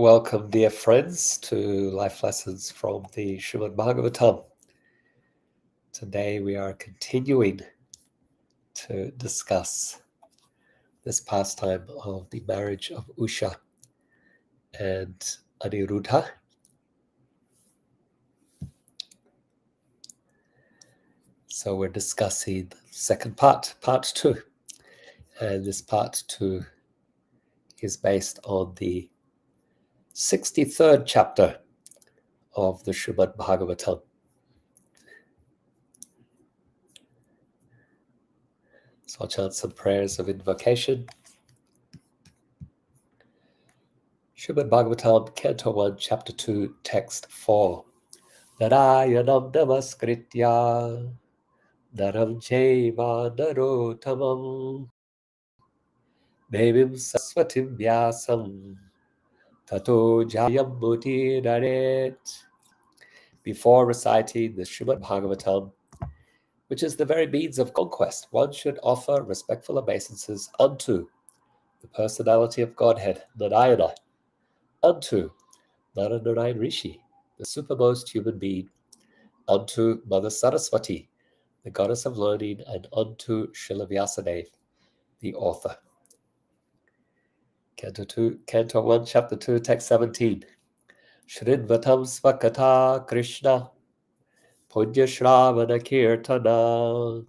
Welcome, dear friends, to Life Lessons from the Srimad Bhagavatam. Today we are continuing to discuss this pastime of the marriage of Usha and Aniruddha. So we're discussing the second part 2. And this part 2 is based on the 63rd chapter of the Srimad Bhagavatam. So I'll chant some prayers of invocation. Srimad Bhagavatam, Canto 1, Chapter 2, Text 4. Narayanam namaskritya naram chaiva narottamam devim saraswatim vyasam tato jayam mutiraret. Before reciting the Srimad Bhagavatam, which is the very means of conquest, one should offer respectful obeisances unto the personality of Godhead, Narayana, unto Naranarayan Rishi, the supermost human being, unto Mother Saraswati, the goddess of learning, and unto Srila Vyasadeva, the author. Canto 1, Chapter 2, Text 17. Shridvatam svakata Krishna Punya Shravana Kirtana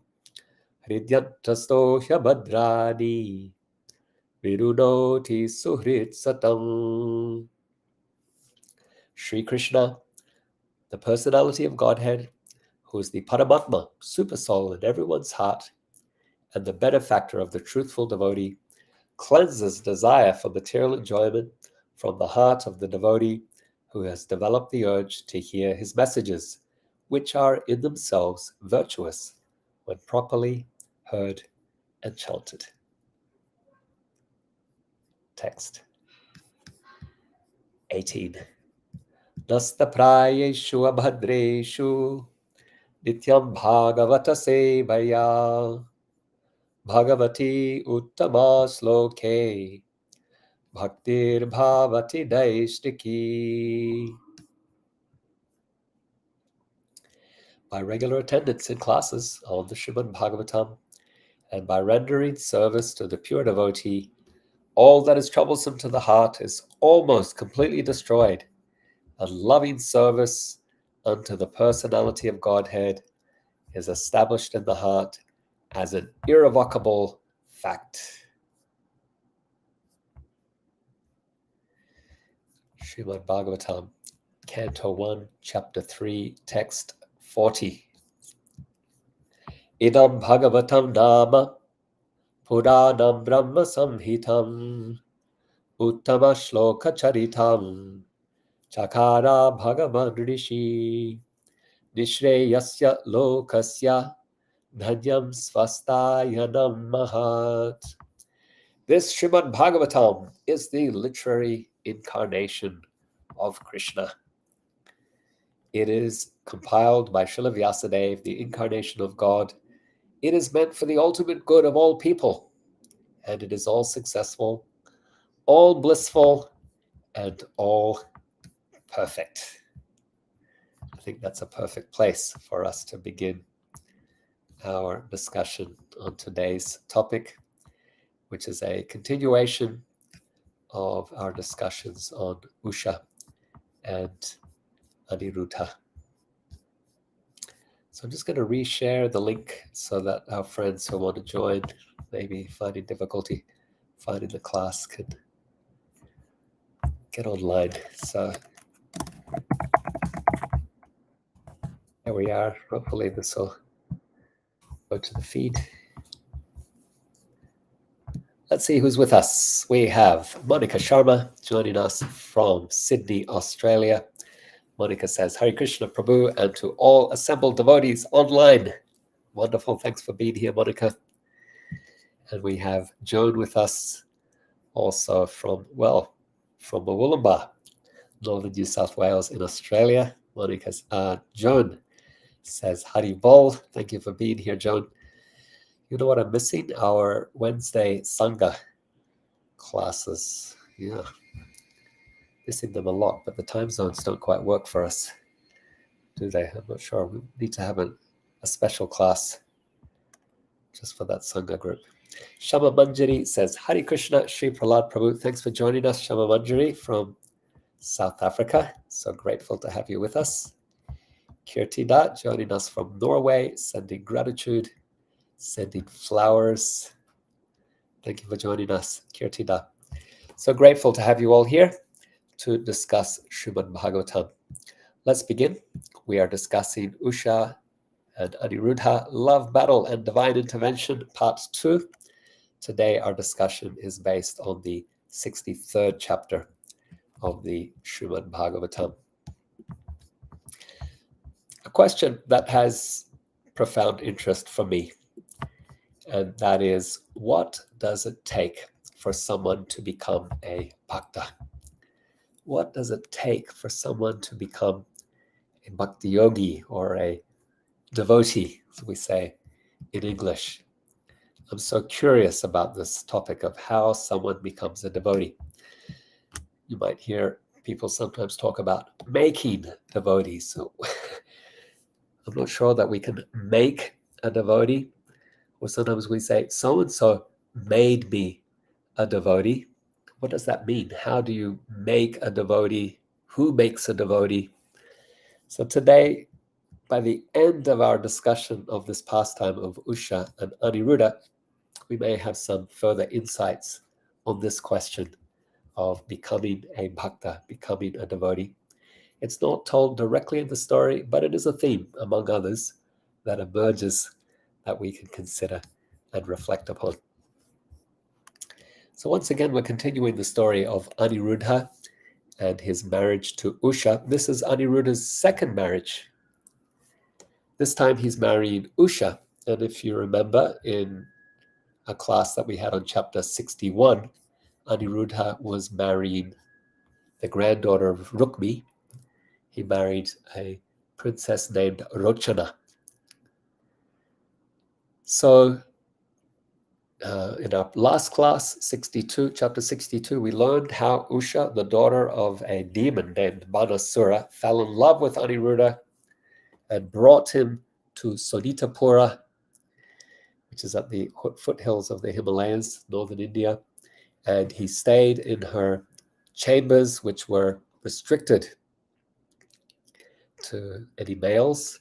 Hridyantasto Hyabadrani Virunoti Suhrit Satam. Sri Krishna, the personality of Godhead, who is the Paramatma, super soul in everyone's heart, and the benefactor of the truthful devotee, cleanses desire for material enjoyment from the heart of the devotee who has developed the urge to hear his messages, which are in themselves virtuous when properly heard and chanted. Text 18. Nasta prayeshu abhadreshu nityam bhagavata sevaya bhagavati uttama sloke bhaktir bhavati daishtiki. By regular attendance in classes on the Srimad Bhagavatam and by rendering service to the pure devotee, all that is troublesome to the heart is almost completely destroyed, and loving service unto the personality of Godhead is established in the heart as an irrevocable fact. Srimad Bhagavatam, Canto 1, Chapter 3, Text 40. Idam Bhagavatam Nama Puranam Brahma Samhitam Uttama Shloka Charitam Chakara Bhagavan Rishi Nishreyasya Lokasya Dhanyam Svastayanam Mahat. This Srimad Bhagavatam is the literary incarnation of Krishna. It is compiled by Srila Vyasadeva, the incarnation of God. It is meant for the ultimate good of all people, and it is all successful, all blissful, and all perfect. I think that's a perfect place for us to begin our discussion on today's topic, which is a continuation of our discussions on Usha and Aniruddha. So I'm just going to reshare the link so that our friends who want to join, maybe finding difficulty finding the class, can get online. So there we are. Hopefully this will go to the feed. Let's see who's with us. We have Monica Sharma joining us from Sydney, Australia. Monica says, Hare Krishna Prabhu, and to all assembled devotees online. Wonderful. Thanks for being here, Monica. And we have Joan with us also from Wollongbar, Northern New South Wales in Australia. Monica's Joan says, Hari Bol. Thank you for being here, Joan. You know what I'm missing? Our Wednesday Sangha classes. Yeah. missing them a lot, but the time zones don't quite work for us, do they? I'm not sure. We need to have a special class just for that Sangha group. Shama Manjari says, Hare Krishna, Sri Prahlad Prabhu. Thanks for joining us, Shama Manjari from South Africa. So grateful to have you with us. Kirtida joining us from Norway, sending gratitude, sending flowers. Thank you for joining us, Kirtida. So grateful to have you all here to discuss Srimad Bhagavatam. Let's begin. We are discussing Usha and Aniruddha, Love Battle and Divine Intervention, Part 2. Today our discussion is based on the 63rd chapter of the Srimad Bhagavatam. A question that has profound interest for me, and that is, what does it take for someone to become a bhakta? What does it take for someone to become a bhakti yogi or a devotee, as we say in English? I'm so curious about this topic of how someone becomes a devotee. You might hear people sometimes talk about making devotees. So I'm not sure that we can make a devotee, or sometimes we say, so-and-so made me a devotee. What does that mean? How do you make a devotee? Who makes a devotee? So today, by the end of our discussion of this pastime of Usha and Aniruddha, we may have some further insights on this question of becoming a bhakta, becoming a devotee. It's not told directly in the story, but it is a theme, among others, that emerges that we can consider and reflect upon. So once again, we're continuing the story of Aniruddha and his marriage to Usha. This is Aniruddha's second marriage. This time he's marrying Usha. And if you remember, in a class that we had on chapter 61, Aniruddha was marrying the granddaughter of Rukmi. He married a princess named Rochana. So in our last class, 62, chapter 62, we learned how Usha, the daughter of a demon named Bāṇāsura, fell in love with Aniruddha and brought him to Sonitapura, which is at the foothills of the Himalayas, northern India. And he stayed in her chambers, which were restricted to any males.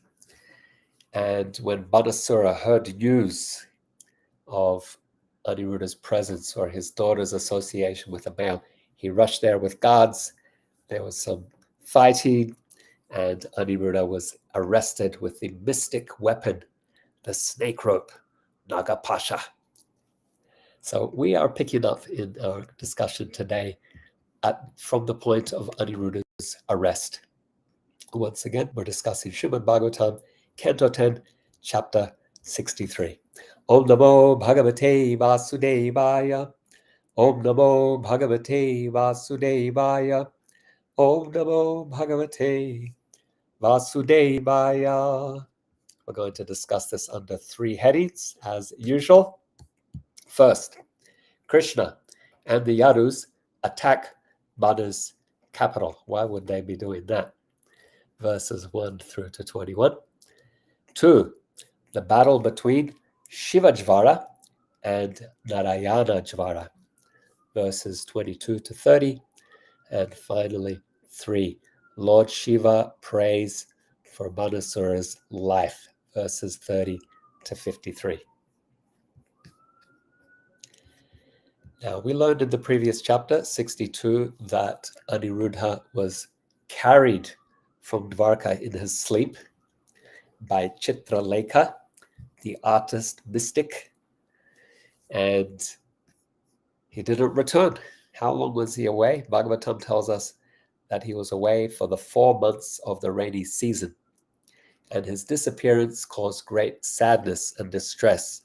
And when Bāṇāsura heard news of Aniruddha's presence or his daughter's association with a male, he rushed there with guards. There was some fighting, and Aniruddha was arrested with the mystic weapon, the snake rope, Nagapasha. So we are picking up in our discussion today from the point of Aniruddha's arrest. Once again, we're discussing Srimad Bhagavatam, Canto 10, Chapter 63. Om Namo Bhagavate Vasudevaya. Om Namo Bhagavate Vasudevaya. Om Namo Bhagavate Vasudevaya. We're going to discuss this under three headings, as usual. First, Krishna and the Yadus attack Mana's capital. Why would they be doing that? Verses 1 through to 21. 2, the battle between Shivajvara and Narayanajvara. Verses 22 to 30. And finally, 3, Lord Shiva prays for Bāṇāsura's life. Verses 30 to 53. Now, we learned in the previous chapter, 62, that Aniruddha was carried from Dwarka in his sleep by Chitralekha, the artist mystic, and he didn't return. How long was he away? Bhagavatam tells us that he was away for the 4 months of the rainy season, and his disappearance caused great sadness and distress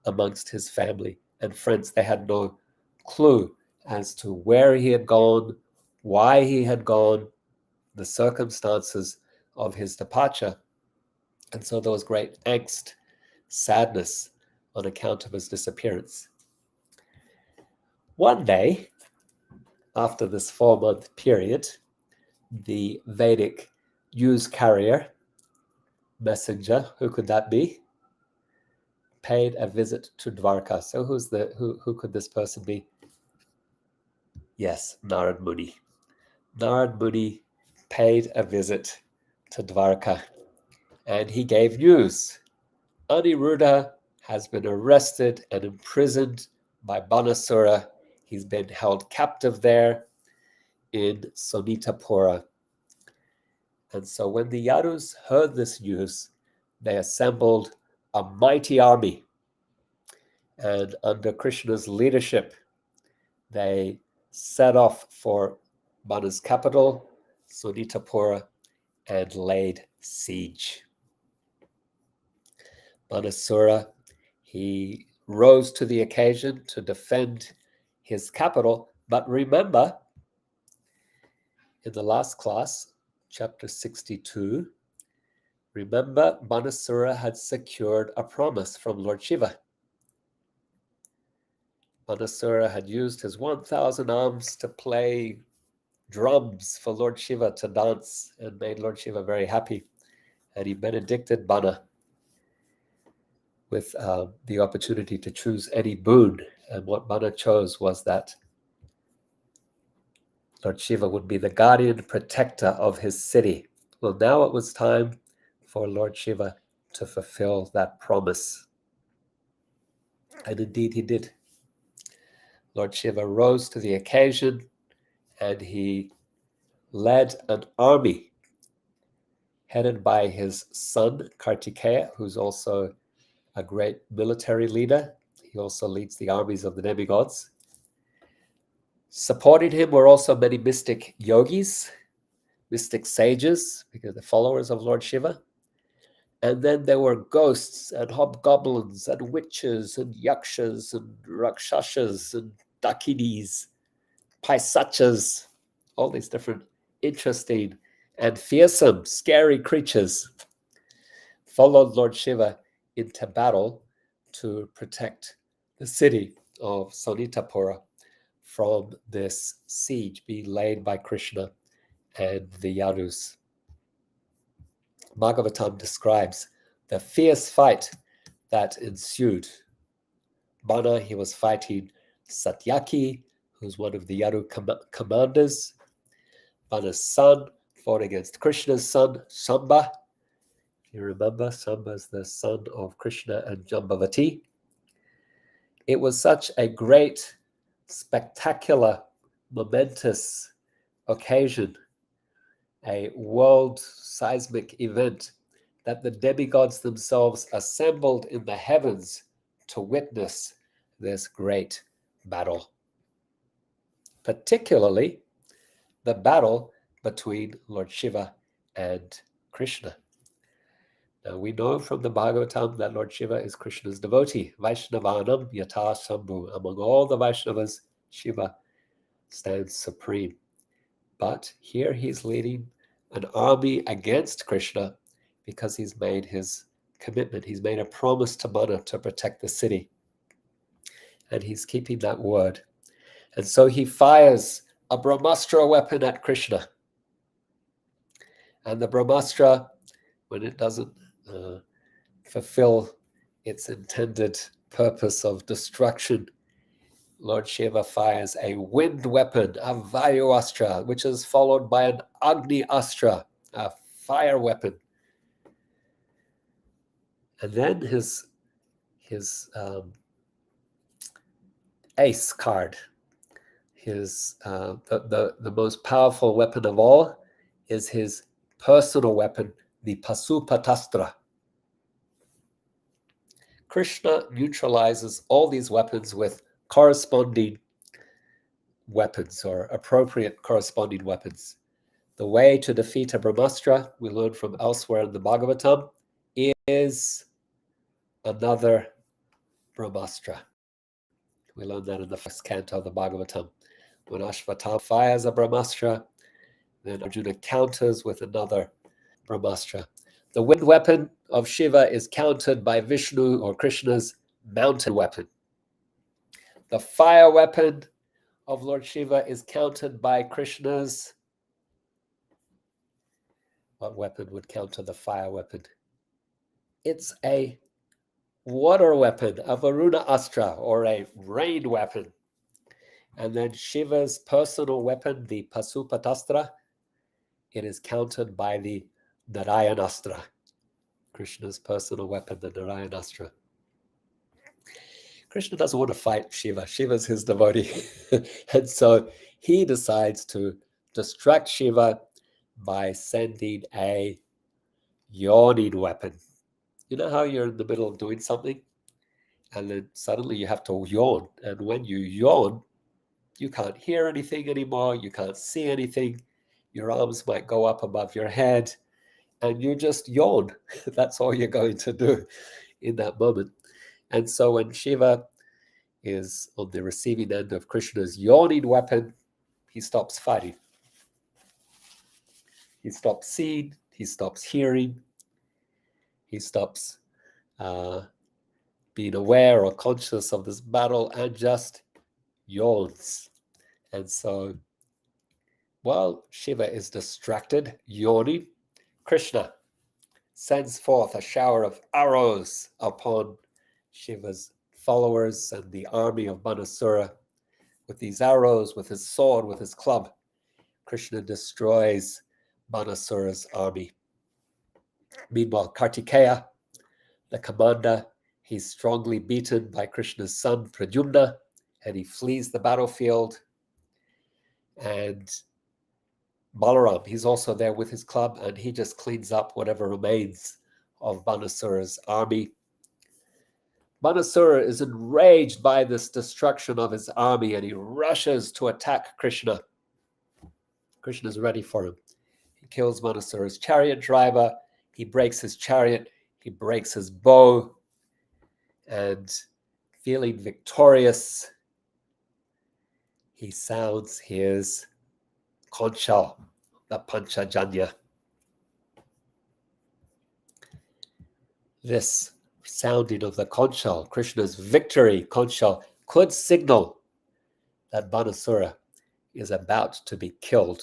amongst his family and friends. They had no clue as to where he had gone, why he had gone, the circumstances of his departure. And so there was great angst, sadness on account of his disappearance. One day, after this 4-month period, the Vedic news carrier, messenger, who could that be? Paid a visit to Dwarka. So who could this person be? Yes, Narad Muni. Narad Muni paid a visit to Dwarka, and he gave news. Aniruddha has been arrested and imprisoned by Bāṇāsura. He's been held captive there in Sonitapura. And so when the Yadus heard this news, they assembled a mighty army. And under Krishna's leadership, they set off for Mana's capital, Sonitapura, and laid siege. Bāṇāsura, he rose to the occasion to defend his capital. But remember, in the last class, chapter 62, remember Bāṇāsura had secured a promise from Lord Shiva. Bāṇāsura had used his 1,000 arms to play drums for Lord Shiva to dance and made Lord Shiva very happy. And he benedicted Bāṇā with the opportunity to choose any boon. And what Bāṇā chose was that Lord Shiva would be the guardian protector of his city. Well, now it was time for Lord Shiva to fulfill that promise. And indeed he did. Lord Shiva rose to the occasion and he led an army headed by his son Kartikeya, who's also a great military leader. He also leads the armies of the demigods. Supporting him were also many mystic yogis, mystic sages, because they're followers of Lord Shiva. And then there were ghosts and hobgoblins and witches and yakshas and rakshasas and dakinis, paisachas, all these different interesting and fearsome, scary creatures followed Lord Shiva into battle to protect the city of Sonitapura from this siege being laid by Krishna and the Yadus. Bhagavatam describes the fierce fight that ensued. Bāṇā, he was fighting Satyaki, who's one of the Yadu commanders. Bāṇā's son fought against Krishna's son, Samba. If you remember, Samba is the son of Krishna and Jambavati. It was such a great, spectacular, momentous occasion, a world seismic event, that the demigods themselves assembled in the heavens to witness this great battle. Particularly the battle between Lord Shiva and Krishna. Now we know from the Bhagavatam that Lord Shiva is Krishna's devotee. Vaishnavanam yata Shambhu. Among all the Vaishnavas, Shiva stands supreme. But here he's leading an army against Krishna because he's made his commitment. He's made a promise to Bāṇā to protect the city. And he's keeping that word. And so he fires a Brahmastra weapon at Krishna. And the Brahmastra, when it doesn't fulfill its intended purpose of destruction, Lord Shiva fires a wind weapon, a Vayu Astra, which is followed by an Agni Astra, a fire weapon. And then his ace card, the most powerful weapon of all, is his personal weapon, the Pasupatastra. Krishna neutralizes all these weapons with corresponding weapons or appropriate corresponding weapons. The way to defeat a Brahmastra, we learn from elsewhere in the Bhagavatam, is another Brahmastra. We learn that in the first canto of the Bhagavatam. When Ashvatthama fires a Brahmastra, then Arjuna counters with another Brahmastra. The wind weapon of Shiva is countered by Vishnu or Krishna's mountain weapon. The fire weapon of Lord Shiva is countered by Krishna's... What weapon would counter the fire weapon? It's a water weapon, a Varuna Astra, or a rain weapon. And then Shiva's personal weapon, the Pasupatastra, it is countered by the Narayanastra. Krishna's personal weapon, the Narayanastra. Krishna doesn't want to fight Shiva. Shiva's his devotee. And so he decides to distract Shiva by sending a yawning weapon. You know how you're in the middle of doing something and then suddenly you have to yawn. And when you yawn, you can't hear anything anymore. You can't see anything. Your arms might go up above your head and you just yawn. That's all you're going to do in that moment. And so when Shiva is on the receiving end of Krishna's yawning weapon, he stops fighting. He stops seeing, he stops hearing, he stops being aware or conscious of this battle and just yawns. And so while Shiva is distracted, yawning, Krishna sends forth a shower of arrows upon Shiva's followers and the army of Bāṇāsura. With these arrows, with his sword, with his club, Krishna destroys Bāṇāsura's army. Meanwhile, Kartikeya, the commander, he's strongly beaten by Krishna's son Pradyumna, and he flees the battlefield. And Balaram, he's also there with his club, and he just cleans up whatever remains of Bāṇāsura's army. Bāṇāsura is enraged by this destruction of his army, and he rushes to attack Krishna. Krishna's ready for him. He kills Bāṇāsura's chariot driver. He breaks his chariot. He breaks his bow. And feeling victorious, he sounds his concha, the Panchajanya. This sounding of the concha, Krishna's victory concha, could signal that Bāṇāsura is about to be killed.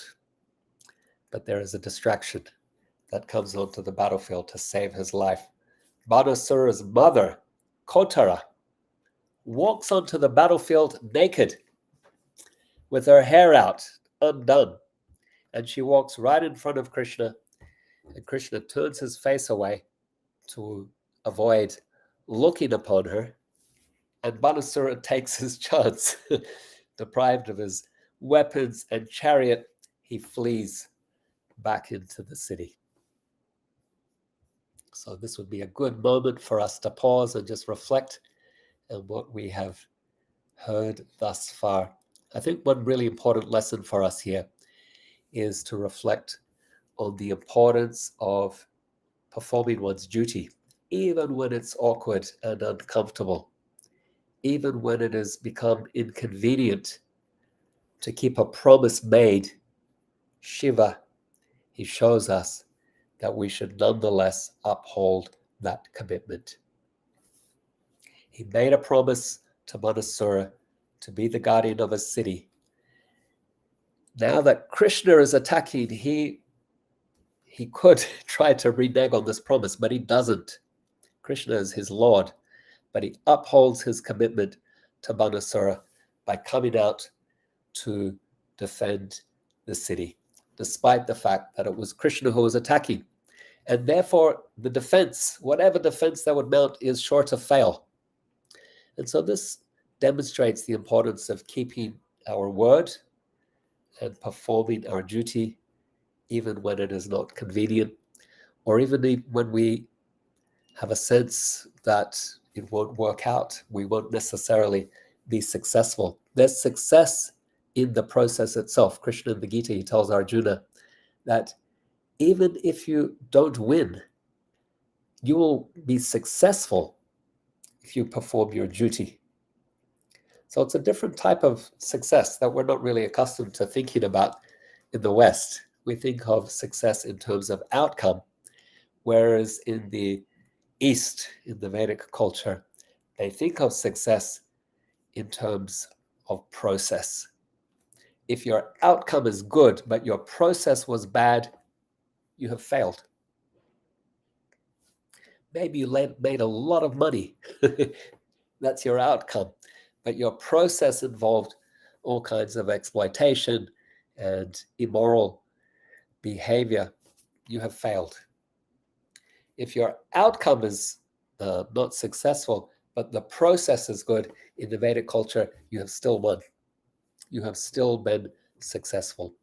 But there is a distraction that comes onto the battlefield to save his life. Bāṇāsura's mother, Kotara, walks onto the battlefield naked, with her hair out, undone. And she walks right in front of Krishna, and Krishna turns his face away to avoid looking upon her. And Bāṇāsura takes his chance. Deprived of his weapons and chariot, he flees back into the city. So this would be a good moment for us to pause and just reflect on what we have heard thus far. I think one really important lesson for us here is to reflect on the importance of performing one's duty, even when it's awkward and uncomfortable, even when it has become inconvenient to keep a promise made. Shiva, he shows us that we should nonetheless uphold that commitment. He made a promise to Bāṇāsura to be the guardian of a city. Now that Krishna is attacking, he could try to renege on this promise, but he doesn't. Krishna is his Lord, but he upholds his commitment to Bāṇāsura by coming out to defend the city, despite the fact that it was Krishna who was attacking. And therefore, the defense, whatever defense that would mount, is sure to fail. And so this demonstrates the importance of keeping our word and performing our duty, even when it is not convenient, or even when we have a sense that it won't work out, we won't necessarily be successful. There's success in the process itself. Krishna in the Gita, he tells Arjuna that even if you don't win, you will be successful if you perform your duty. So it's a different type of success that we're not really accustomed to thinking about in the West. We think of success in terms of outcome, whereas in the East, in the Vedic culture, they think of success in terms of process. If your outcome is good, but your process was bad, you have failed. Maybe you made a lot of money. That's your outcome. But your process involved all kinds of exploitation and immoral behavior. You have failed. If your outcome is not successful, but the process is good, in the Vedic culture, you have still won. You have still been successful.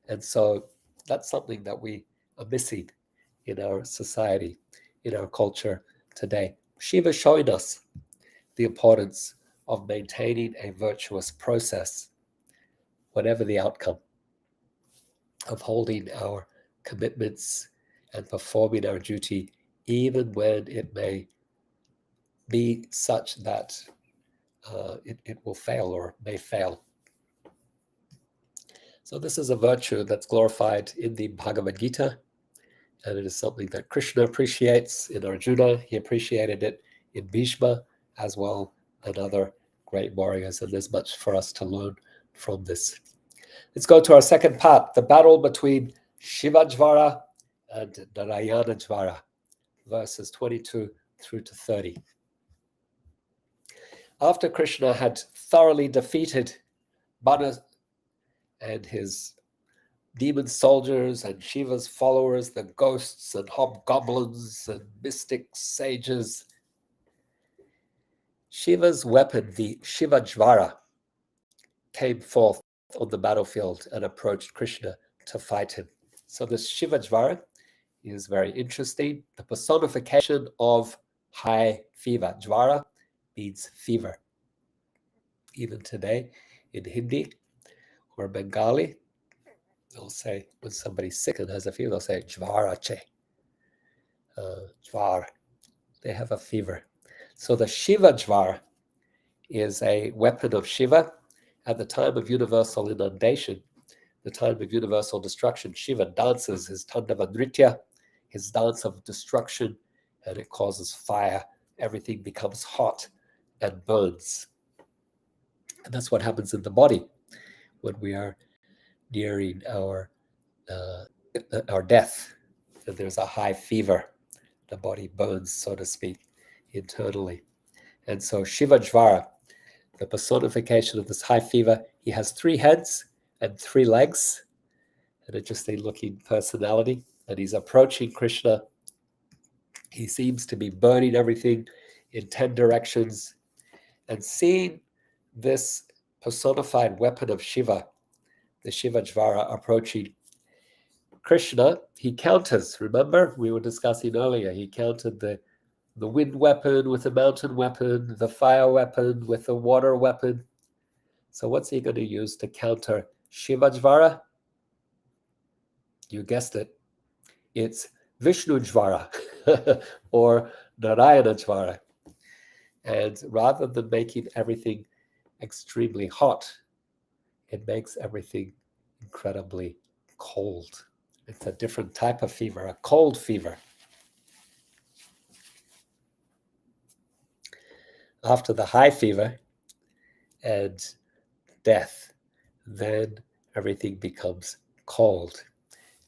And so that's something that we are missing in our society, in our culture today. Shiva is showing us the importance of maintaining a virtuous process, whatever the outcome, of holding our commitments and performing our duty, even when it may be such that it will fail or may fail. So this is a virtue that's glorified in the Bhagavad Gita, and it is something that Krishna appreciates in Arjuna. He appreciated it in Bhishma as well, and other great warriors, and there's much for us to learn from this. Let's go to our second part, the battle between Shivajvara and Narayanajvara, verses 22 through to 30. After Krishna had thoroughly defeated Bāṇāsura and his demon soldiers and Shiva's followers, the ghosts and hobgoblins and mystic sages, Shiva's weapon, the Shivajvara, came forth on the battlefield and approached Krishna to fight him. So this Shivajvara is very interesting. The personification of high fever. Jvara means fever. Even today in Hindi or Bengali, they'll say, when somebody's sick and has a fever, they'll say, Jvara che. Jvar. They have a fever. So the Shivajvara is a weapon of Shiva. At the time of universal inundation, the time of universal destruction, Shiva dances his Tandava Nritya, his dance of destruction, and it causes fire. Everything becomes hot and burns. And that's what happens in the body when we are nearing our death. And there's a high fever. The body burns, so to speak, internally. And so Shivajvara, the personification of this high fever, he has 3 heads and 3 legs, and a interesting looking personality. And he's approaching Krishna. He seems to be burning everything in 10 directions. And seeing this personified weapon of Shiva, the Shivajvara, approaching Krishna, he counters. Remember, we were discussing earlier, he countered the wind weapon with the mountain weapon, the fire weapon with the water weapon. So what's he going to use to counter Shivajvara? You guessed it. It's Vishnujvara or Narayanajvara. And rather than making everything extremely hot, it makes everything incredibly cold. It's a different type of fever, a cold fever. After the high fever and death, then everything becomes cold.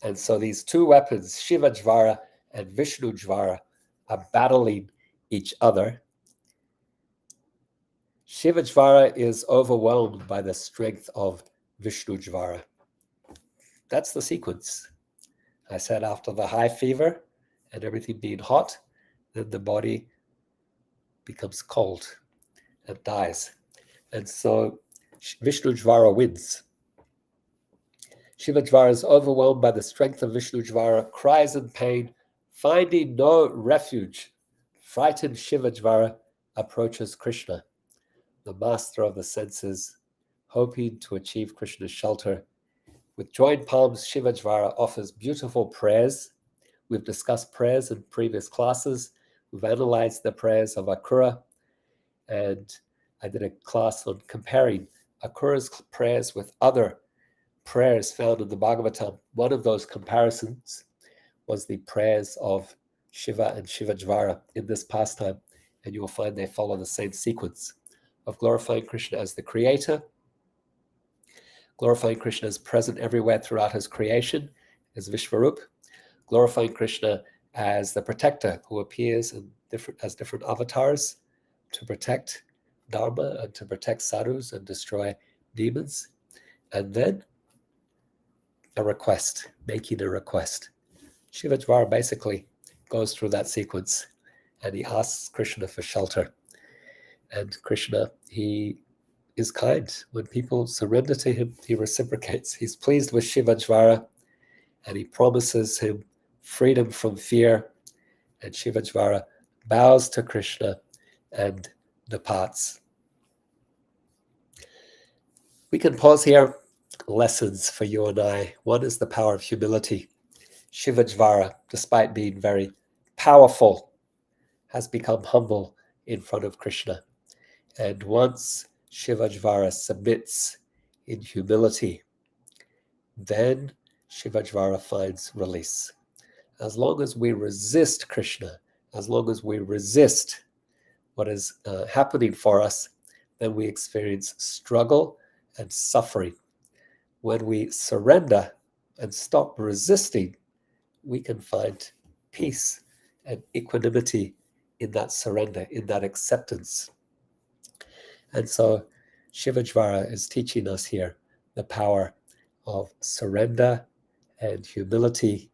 And so these 2 weapons, Shivajvara and Vishnujvara, are battling each other. Shivajvara is overwhelmed by the strength of Vishnujvara. That's the sequence. I said after the high fever and everything being hot, then the body becomes cold and dies. And so Vishnujvara wins. Shivajvara is overwhelmed by the strength of Vishnujvara, cries in pain, finding no refuge. Frightened Shivajvara approaches Krishna, the master of the senses, hoping to achieve Krishna's shelter. With joined palms, Shivajvara offers beautiful prayers. We've discussed prayers in previous classes. We've analyzed the prayers of Akura, and I did a class on comparing Akura's prayers with other prayers found in the Bhagavatam. One of those comparisons was the prayers of Shiva and Shivajvara in this pastime, and you will find they follow the same sequence of glorifying Krishna as the creator, Glorifying Krishna is present everywhere throughout his creation, as Vishvarup. Glorifying Krishna as the protector who appears in as different avatars to protect Dharma and to protect sadhus and destroy demons. And then a request, making a request. Shivajvara basically goes through that sequence and he asks Krishna for shelter. And Krishna, he is kind. When people surrender to him, he reciprocates. He's pleased with Shivajvara and he promises him freedom from fear. And Shivajvara bows to Krishna and departs. We can pause here. Lessons for you and I. One is the power of humility. Shivajvara, despite being very powerful, has become humble in front of Krishna. And once Shivajvara submits in humility, then Shivajvara finds release. As long as we resist Krishna, as long as we resist what is happening for us, then we experience struggle and suffering. When we surrender and stop resisting, we can find peace and equanimity in that surrender, in that acceptance. And so Shivajvara is teaching us here the power of surrender and humility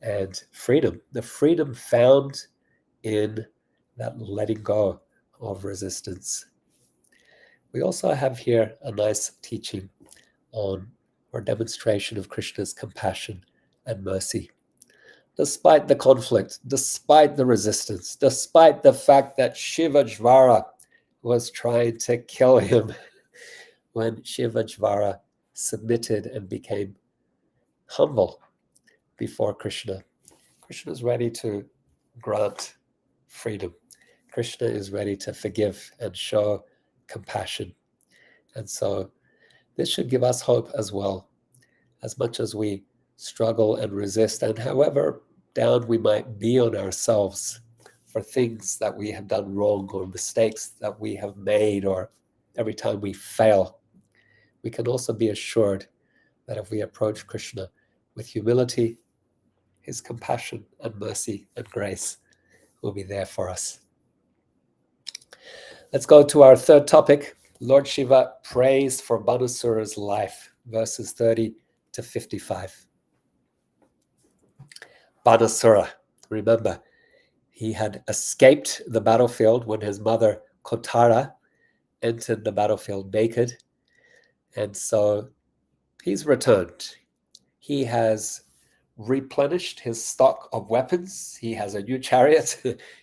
and freedom. The freedom found in that letting go of resistance. We also have here a nice teaching on or demonstration of Krishna's compassion and mercy. Despite the conflict, despite the resistance, despite the fact that Shivajvara was trying to kill him, when Shivajvara submitted and became humble before Krishna, Krishna is ready to grant freedom. Krishna is ready to forgive and show compassion. And so this should give us hope as well. As much as we struggle and resist, and however down we might be on ourselves for things that we have done wrong or mistakes that we have made, or every time we fail, we can also be assured that if we approach Krishna with humility, his compassion and mercy and grace will be there for us. Let's go to our third topic. Lord Shiva prays for Bāṇāsura's life, verses 30 to 55. Bāṇāsura, remember, he had escaped the battlefield when his mother Kotara entered the battlefield naked. And so he's returned. He has replenished his stock of weapons. He has a new chariot.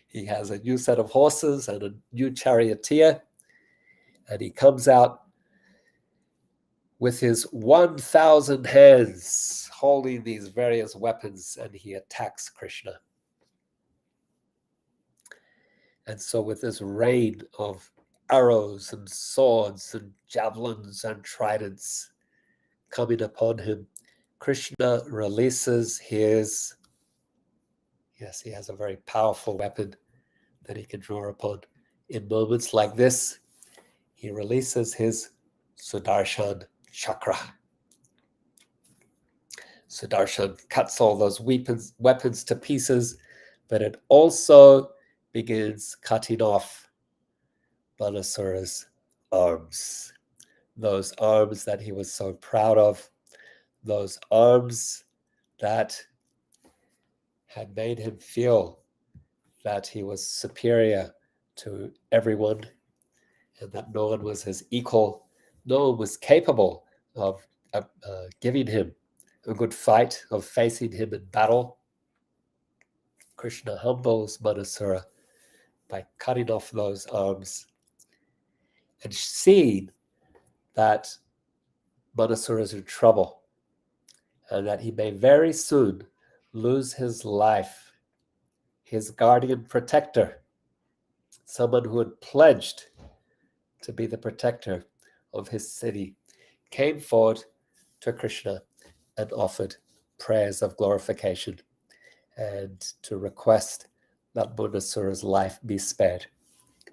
He has a new set of horses and a new charioteer. And he comes out with his 1,000 hands holding these various weapons, and he attacks Krishna. And so with this rain of arrows and swords and javelins and tridents coming upon him, Krishna releases his, yes, he has a very powerful weapon that he can draw upon. In moments like this, he releases his Sudarshan chakra. Sudarshan cuts all those weapons to pieces, but it also begins cutting off Bāṇāsura's arms. Those arms that he was so proud of, those arms that had made him feel that he was superior to everyone and that no one was his equal, no one was capable of giving him a good fight, of facing him in battle. Krishna humbles Bāṇāsura by cutting off those arms and seeing that Bāṇāsura is in trouble and that he may very soon lose his life. His guardian protector, someone who had pledged to be the protector of his city, came forward to Krishna and offered prayers of glorification and to request that Bāṇāsura's life be spared.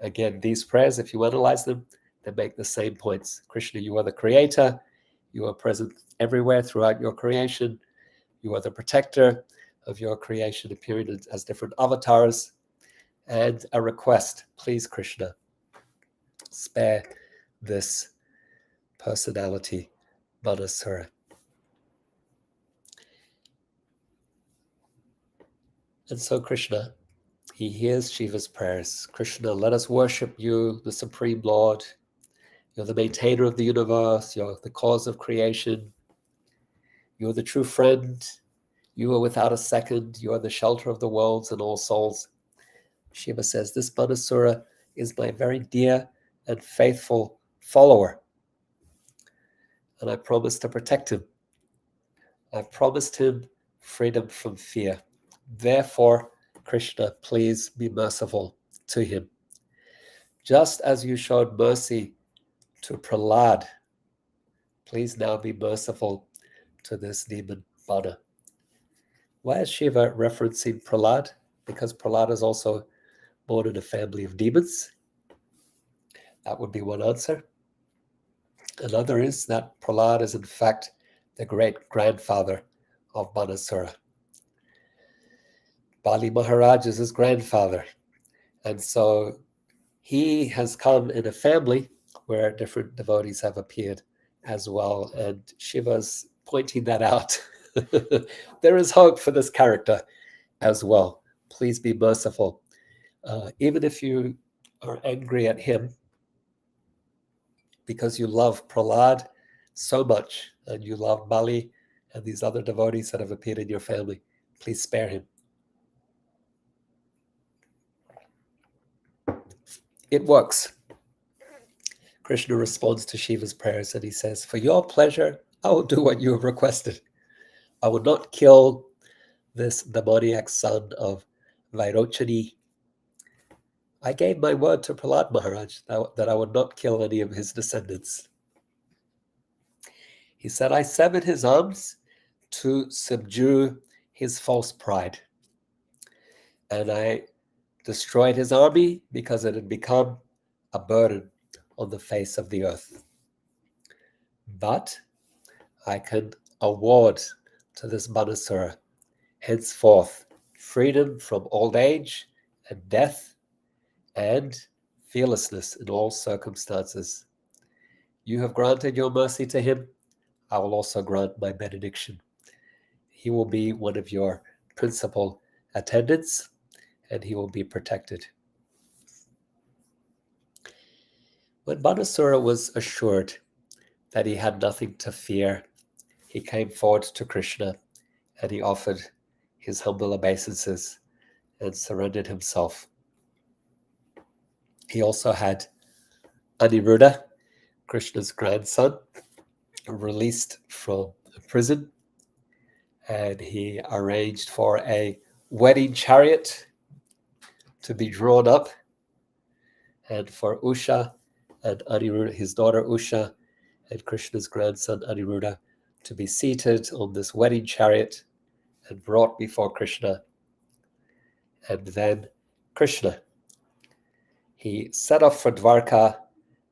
Again, these prayers, if you analyze them, they make the same points. Krishna, you are the creator, You are present everywhere throughout your creation. You are the protector of your creation, appearing as different avatars. And a request, please, Krishna, spare this personality, Bāṇāsura. And so Krishna, he hears Shiva's prayers. Krishna, let us worship you, the Supreme Lord. You're the maintainer of the universe. You're the cause of creation. You're the true friend. You are without a second. You are the shelter of the worlds and all souls. Shiva says, this Bāṇāsura is my very dear and faithful follower. And I promise to protect him. I've promised him freedom from fear. Therefore, Krishna, please be merciful to him. Just as you showed mercy to Prahlada, please now be merciful to this demon Bāṇā. Why is Shiva referencing Prahlada? Because Prahlada is also born in a family of demons. That would be one answer. Another is that Prahlada is in fact the great-grandfather of Bāṇāsura. Bali Maharaj is his grandfather. And so he has come in a family where different devotees have appeared as well. And Shiva's pointing that out. There is hope for this character as well. Please be merciful. Even if you are angry at him because you love Prahlada so much and you love Bali and these other devotees that have appeared in your family, please spare him. It works. Krishna responds to Shiva's prayers and he says, for your pleasure, I will do what you have requested. I will not kill this demoniac son of Vairochani. I gave my word to Prahlada Maharaj that I would not kill any of his descendants. He said, I severed his arms to subdue his false pride. And I destroyed his army because it had become a burden on the face of the earth. But I can award to this Bāṇāsura henceforth freedom from old age and death and fearlessness in all circumstances. You have granted your mercy to him. I will also grant my benediction. He will be one of your principal attendants and he will be protected. When Bāṇāsura was assured that he had nothing to fear, he came forward to Krishna and he offered his humble obeisances and surrendered himself. He also had Aniruddha, Krishna's grandson, released from prison, and he arranged for a wedding chariot to be drawn up, and for Usha and Aniruddha, his daughter Usha, and Krishna's grandson Aniruddha to be seated on this wedding chariot and brought before Krishna. And then Krishna, he set off for Dwarka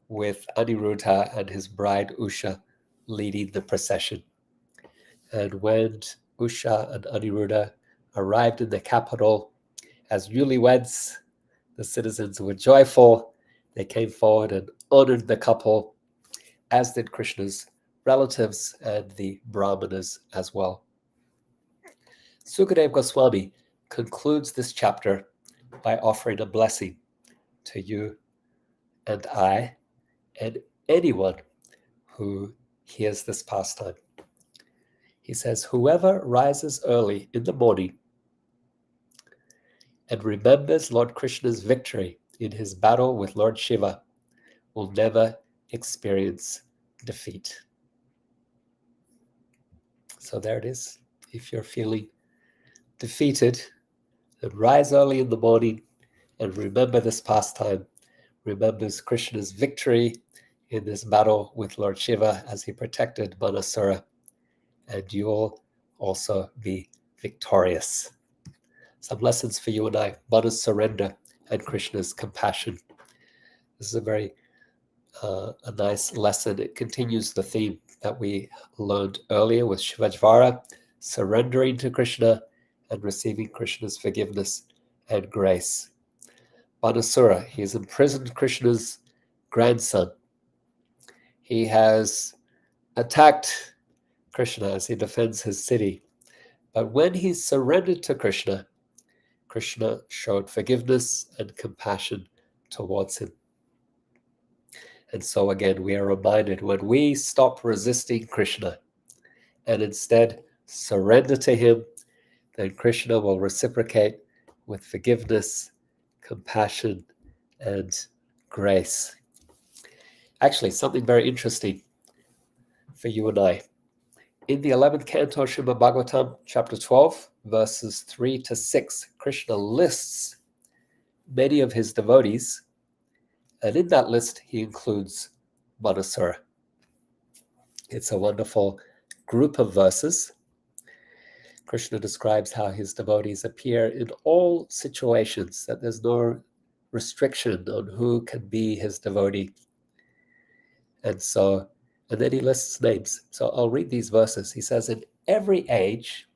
with Aniruddha and his bride Usha leading the procession. And when Usha and Aniruddha arrived in the capital as newlyweds, the citizens were joyful. They came forward and honored the couple, as did Krishna's relatives and the Brahmanas as well. Sukadeva Goswami concludes this chapter by offering a blessing to you and I and anyone who hears this pastime. He says, whoever rises early in the morning and remembers Lord Krishna's victory in his battle with Lord Shiva will never experience defeat. So there it is. If you're feeling defeated, then rise early in the morning and remember this pastime. Remember Krishna's victory in this battle with Lord Shiva as he protected Bāṇāsura, and you'll also be victorious. Some lessons for you and I. Mana's surrender and Krishna's compassion. This is a very a nice lesson. It continues the theme that we learned earlier with Shivajvara, surrendering to Krishna and receiving Krishna's forgiveness and grace. Bāṇāsura, he has imprisoned Krishna's grandson. He has attacked Krishna as he defends his city. But when he surrendered to Krishna, Krishna showed forgiveness and compassion towards him. And so again, we are reminded, when we stop resisting Krishna and instead surrender to him, then Krishna will reciprocate with forgiveness, compassion, and grace. Actually, something very interesting for you and I. In the 11th canto, Srimad Bhagavatam, chapter 12, verses 3 to 6, Krishna lists many of his devotees, and in that list, he includes Bāṇāsura. It's a wonderful group of verses. Krishna describes how his devotees appear in all situations, that there's no restriction on who can be his devotee. And then he lists names. So I'll read these verses. He says, in every age,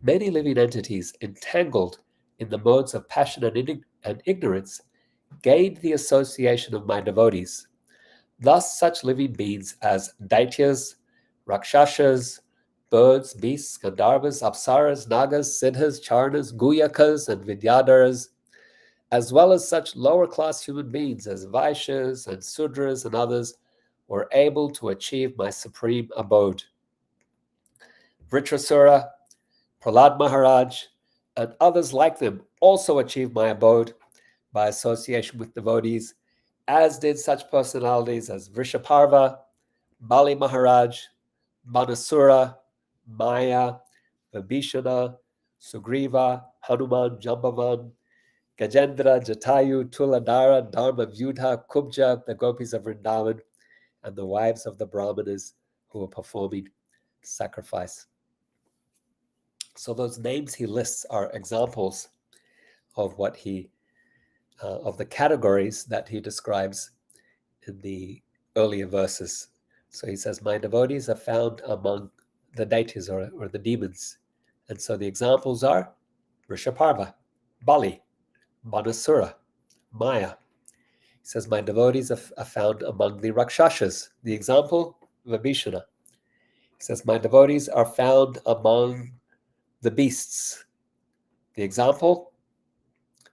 many living entities entangled in the modes of passion and ignorance gained the association of my devotees. Thus, such living beings as Daityas, Rakshasas, birds, beasts, Gandharvas, Apsaras, Nagas, Siddhas, Charnas, Guyakas, and Vidyadharas, as well as such lower-class human beings as Vaishyas and Sudras and others, were able to achieve my supreme abode. Vritrasura, Prahlada Maharaj, and others like them also achieved my abode by association with devotees, as did such personalities as Vrishaparva, Bali Maharaj, Bāṇāsura, Maya, Vibhishana, Sugriva, Hanuman, Jambavan, Gajendra, Jatayu, Tuladhara, Dharma, Vyudha, Kubja, the gopis of Vrindavan, and the wives of the Brahmanas who were performing sacrifice. So those names he lists are examples of what of the categories that he describes in the earlier verses. So he says, my devotees are found among the deities or the demons. And so the examples are Vrishaparva, Bali, Bāṇāsura, Maya. He says, my devotees are found among the Rakshasas. The example, Vibhishana. He says, my devotees are found among the beasts. The example,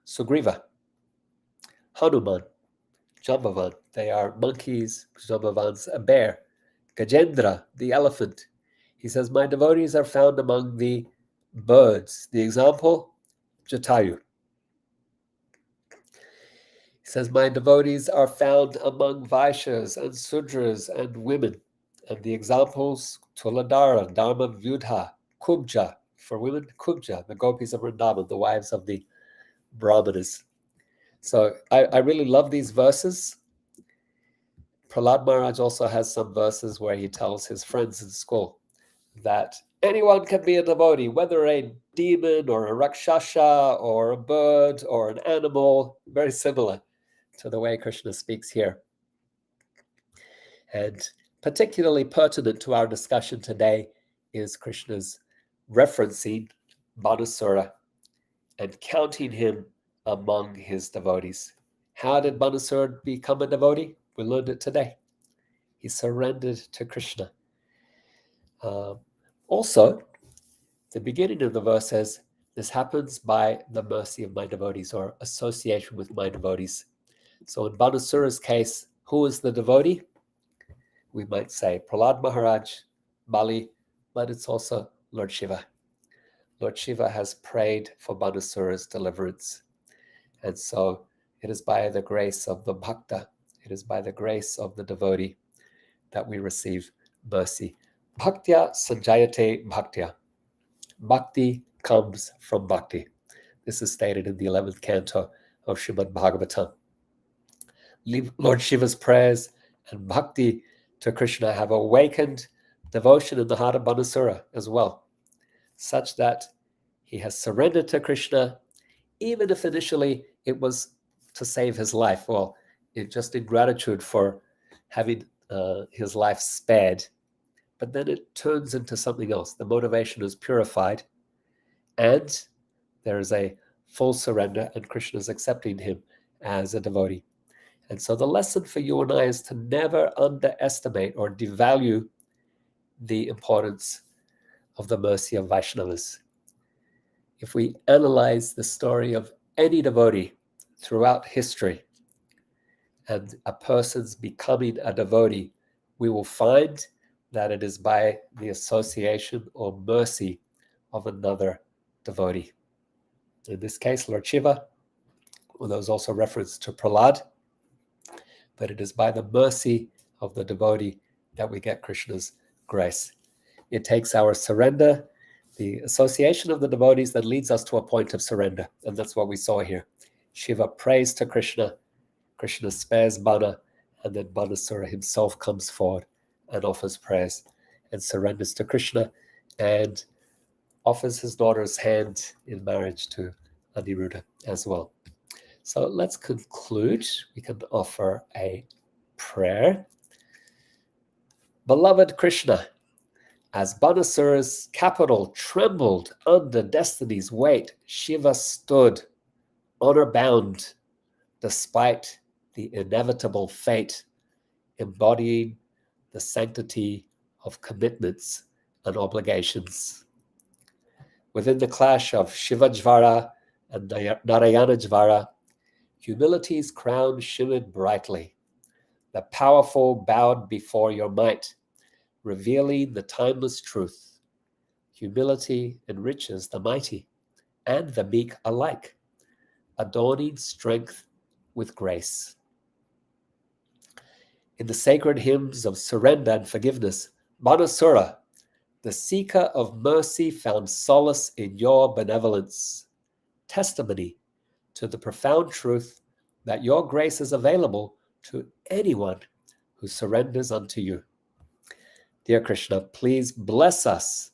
Sugriva, Hanuman, Jambavan. They are monkeys. Jambavan's a bear. Gajendra, the elephant. He says, my devotees are found among the birds. The example, Jatayu. He says, my devotees are found among Vaishyas and Sudras and women. And the examples, Tuladhara, Dharma, Vyudha, Kubja. For women, Kubja, the gopis of Vrindavan, the wives of the Brahmanas. So I really love these verses. Prahlada Maharaj also has some verses where he tells his friends in school that anyone can be a devotee, whether a demon or a Rakshasa or a bird or an animal, very similar to the way Krishna speaks here. And particularly pertinent to our discussion today is Krishna's referencing Bāṇāsura and counting him among his devotees. How did Bāṇāsura become a devotee? We learned it today. He surrendered to Krishna. Also, the beginning of the verse says, this happens by the mercy of my devotees, or association with my devotees. So in Bāṇāsura's case, who is the devotee? We might say Prahlada Maharaj, Bali, but it's also Lord Shiva. Lord Shiva has prayed for Bāṇāsura's deliverance. And so it is by the grace of the bhakta, it is by the grace of the devotee that we receive mercy. Bhaktya sanjayate bhaktya. Bhakti comes from bhakti. This is stated in the 11th canto of Srimad Bhagavatam. Lord Shiva's prayers and bhakti to Krishna have awakened devotion in the heart of Bāṇāsura as well, such that he has surrendered to Krishna, even if initially it was to save his life, or just in gratitude for having his life spared. but then it turns into something else. The motivation is purified, and there is a full surrender, and Krishna is accepting him as a devotee. And so the lesson for you and I is to never underestimate or devalue the importance of the mercy of Vaishnavas. If we analyze the story of any devotee throughout history and a person's becoming a devotee, we will find that it is by the association or mercy of another devotee. In this case, Lord Shiva, well, there was also reference to Prahlada, but it is by the mercy of the devotee that we get Krishna's grace. It takes our surrender, the association of the devotees, that leads us to a point of surrender. And that's what we saw here. Shiva prays to Krishna, Krishna spares Bāṇa, and then Bāṇāsura himself comes forward and offers prayers and surrenders to Krishna and offers his daughter's hand in marriage to Aniruddha as well. So let's conclude. We can offer a prayer. Beloved Krishna, as Bāṇāsura's capital trembled under destiny's weight, Shiva stood honor-bound despite the inevitable fate, embodying the sanctity of commitments and obligations. Within the clash of Shivajvara and Narayanajvara, humility's crown shimmered brightly. The powerful bowed before your might, revealing the timeless truth. Humility enriches the mighty and the meek alike, adorning strength with grace. In the sacred hymns of surrender and forgiveness, Bāṇāsura, the seeker of mercy, found solace in your benevolence, testimony to the profound truth that your grace is available to anyone who surrenders unto you. Dear Krishna, please bless us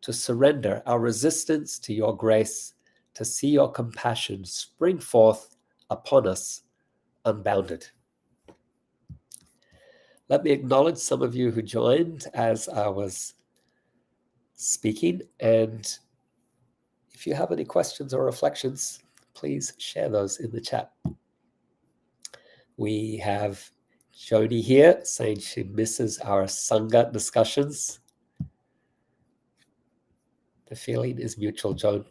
to surrender our resistance to your grace, to see your compassion spring forth upon us unbounded. Let me acknowledge some of you who joined as I was speaking, and if you have any questions or reflections, please share those in the chat. We have Joni here saying she misses our Sangha discussions. The feeling is mutual, Joan.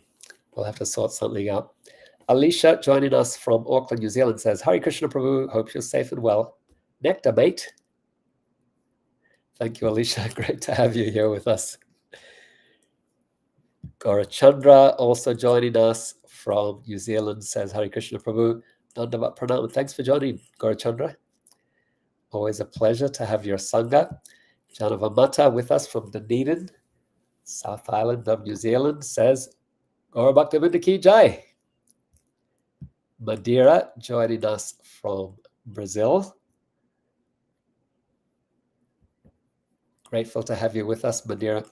We'll have to sort something out. Alicia joining us from Auckland, New Zealand says, Hare Krishna Prabhu, hope you're safe and well. Nectar, mate. Thank you, Alicia. Great to have you here with us. Gaurachandra also joining us from New Zealand says, Hare Krishna Prabhu, Dandavat Pranam. Thanks for joining, Gaurachandra. Always a pleasure to have your Sangha. Janavamata with us from Dunedin, South Island of New Zealand, says, Gaura Bhaktivinoda Ki Jai. Madeira joining us from Brazil. Grateful to have you with us, Madeira.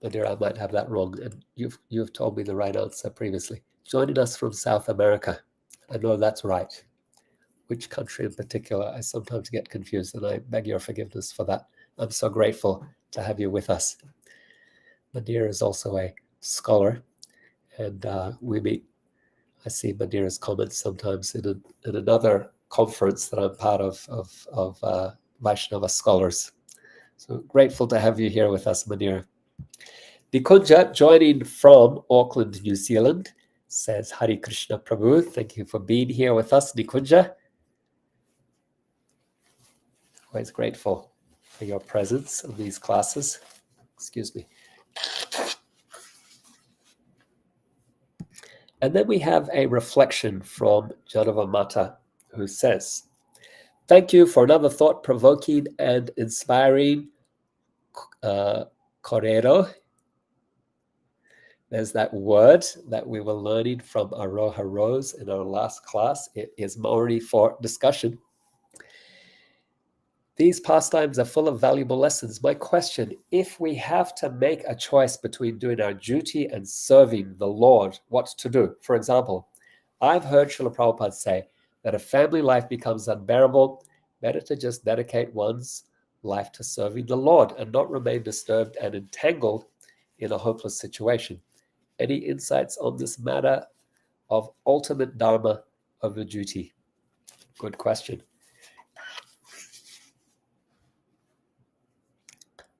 Madeira, I might have that wrong, and you've told me the right answer previously. Joining us from South America. I know that's right. Which country in particular? I sometimes get confused, and I beg your forgiveness for that. I'm so grateful to have you with us. Madeira is also a scholar, and we meet. I see Madeira's comments sometimes in another conference that I'm part of Vaishnava scholars. So grateful to have you here with us, Madeira. Nikunja, joining from Auckland, New Zealand, says, Hare Krishna Prabhu. Thank you for being here with us, Nikunja. Always grateful for your presence in these classes. Excuse me. And then we have a reflection from Janava Mata, who says, thank you for another thought-provoking and inspiring korero. There's that word that we were learning from Aroha Rose in our last class. It is Maori for discussion. These pastimes are full of valuable lessons. My question, if we have to make a choice between doing our duty and serving the Lord, what to do? For example, I've heard Srila Prabhupada say that if family life becomes unbearable, better to just dedicate one's life to serving the Lord and not remain disturbed and entangled in a hopeless situation. Any insights on this matter of ultimate dharma over duty? Good question.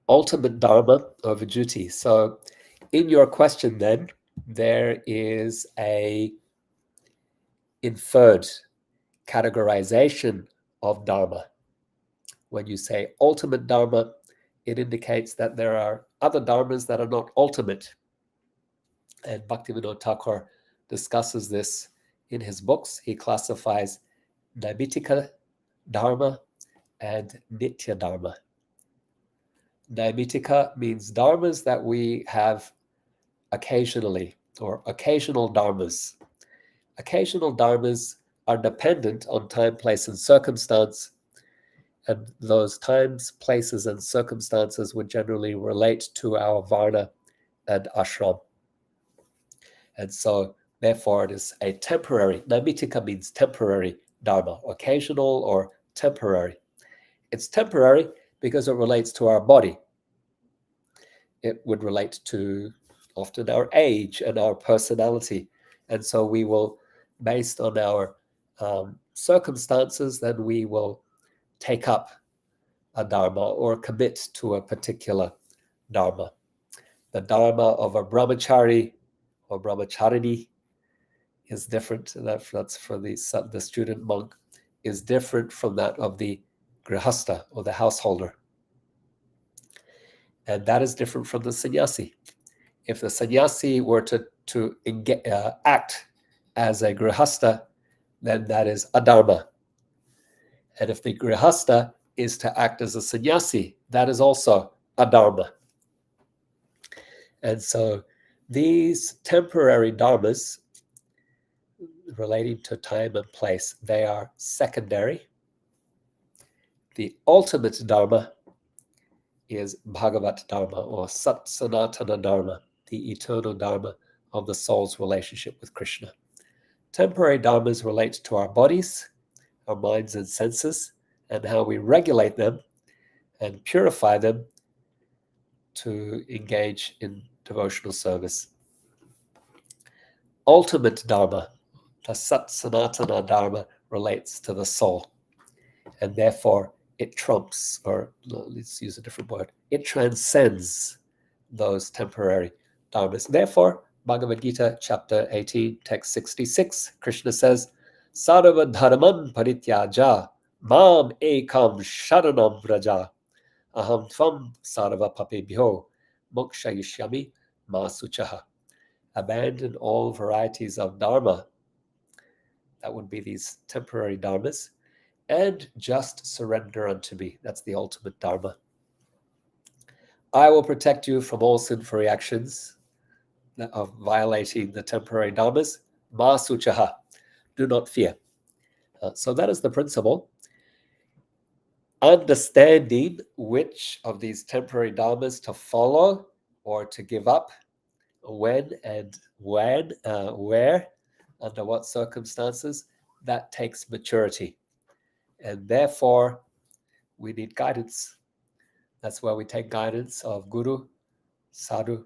Ultimate dharma over duty. So in your question then, there is a inferred categorization of dharma. When you say ultimate dharma, it indicates that there are other dharmas that are not ultimate. And Bhaktivinoda Thakur discusses this in his books. He classifies Naimittika dharma and Nitya dharma. Naimittika means dharmas that we have occasionally, or occasional dharmas. Occasional dharmas are dependent on time, place, and circumstance, and those times, places, and circumstances would generally relate to our varna and ashram. And so, therefore, it is a temporary. Naimittika means temporary dharma, occasional or temporary. It's temporary because it relates to our body. It would relate to often our age and our personality. And so we will, based on our circumstances, then we will take up a dharma or commit to a particular dharma. The dharma of a brahmachari or brahmacharini is different. That's for the student monk, is different from that of the grihastha or the householder. And that is different from the sannyasi. If the sannyasi were to act as a grihastha, then that is a dharma. And if the grihastha is to act as a sannyasi, that is also a dharma. And so these temporary dharmas relating to time and place, they are secondary. The ultimate dharma is Bhagavat Dharma or Sat Sanatana Dharma, the eternal dharma of the soul's relationship with Krishna. Temporary dharmas relate to our bodies, our minds and senses, and how we regulate them and purify them to engage in devotional service. Ultimate dharma, the Sat Sanatana Dharma, relates to the soul, and therefore it trumps, or let's use a different word, it transcends those temporary dharmas. Therefore, Bhagavad Gita, chapter 18, text 66, Krishna says, Sarva dharman parityaja, mam ekam sharanam vraja, aham tvam sarva papebhyo, mokshayishyami ma suchaha. Abandon all varieties of dharma, that would be these temporary dharmas, and just surrender unto me. That's the ultimate dharma. I will protect you from all sinful reactions of violating the temporary dharmas. Ma suchaha, do not fear. So that is the principle. Understanding which of these temporary dharmas to follow or to give up, when and where, under what circumstances, that takes maturity. And therefore, we need guidance. That's where we take guidance of Guru, Sadhu,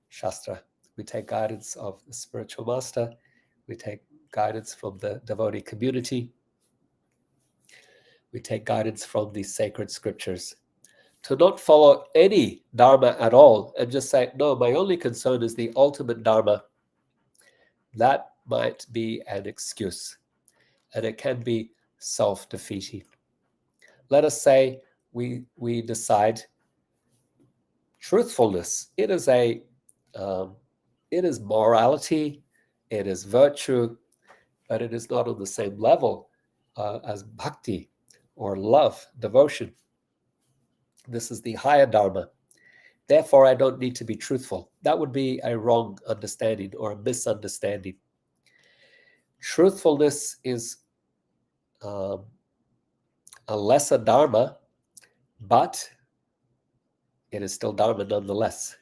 Shastra. We take guidance of the spiritual master. We take guidance from the devotee community. We take guidance from the sacred scriptures. To not follow any dharma at all and just say, no, my only concern is the ultimate dharma, that might be an excuse. And it can be self-defeating. Let us say we decide truthfulness. It is morality, it is virtue, but it is not on the same level as bhakti or love, devotion. This is the higher dharma. Therefore, I don't need to be truthful. That would be a wrong understanding or a misunderstanding. Truthfulness is a lesser dharma, but it is still dharma nonetheless.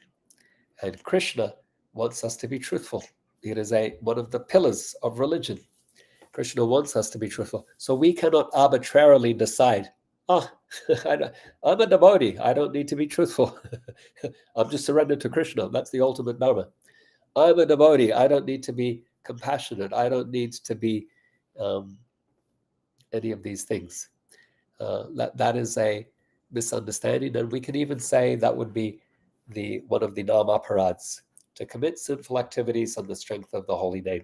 And Krishna wants us to be truthful. It is one of the pillars of religion. Krishna wants us to be truthful. So we cannot arbitrarily decide, I'm a devotee. I don't need to be truthful. I'm just surrendered to Krishna. That's the ultimate dharma. I'm a devotee. I don't need to be compassionate. I don't need to be any of these things. That is a misunderstanding, and we can even say that would be one of the nam-aparads, to commit sinful activities on the strength of the holy name.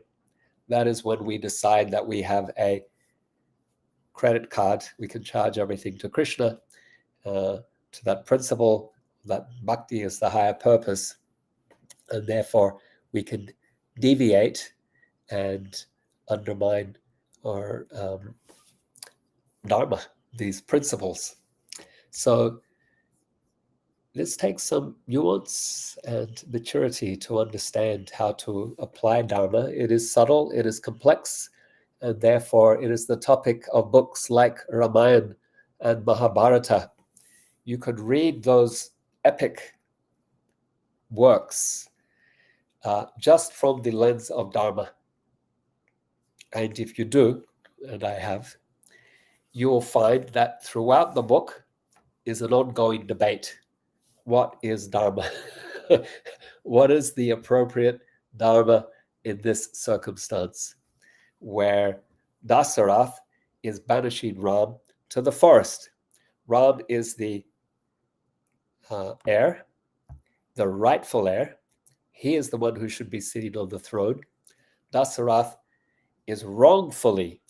That is when we decide that we have a credit card, we can charge everything to Krishna, to that principle, that bhakti is the higher purpose, and therefore we can deviate and undermine our dharma, these principles. So this takes some nuance and maturity to understand how to apply dharma. It is subtle, it is complex, and therefore it is the topic of books like Ramayana and Mahabharata. You could read those epic works just from the lens of dharma. And if you do, and I have, you will find that throughout the book is an ongoing debate. What is dharma? What is the appropriate dharma in this circumstance, where Dasarath is banishing Ram to the forest? Ram is the heir, the rightful heir. He is the one who should be sitting on the throne. Dasarath is wrongly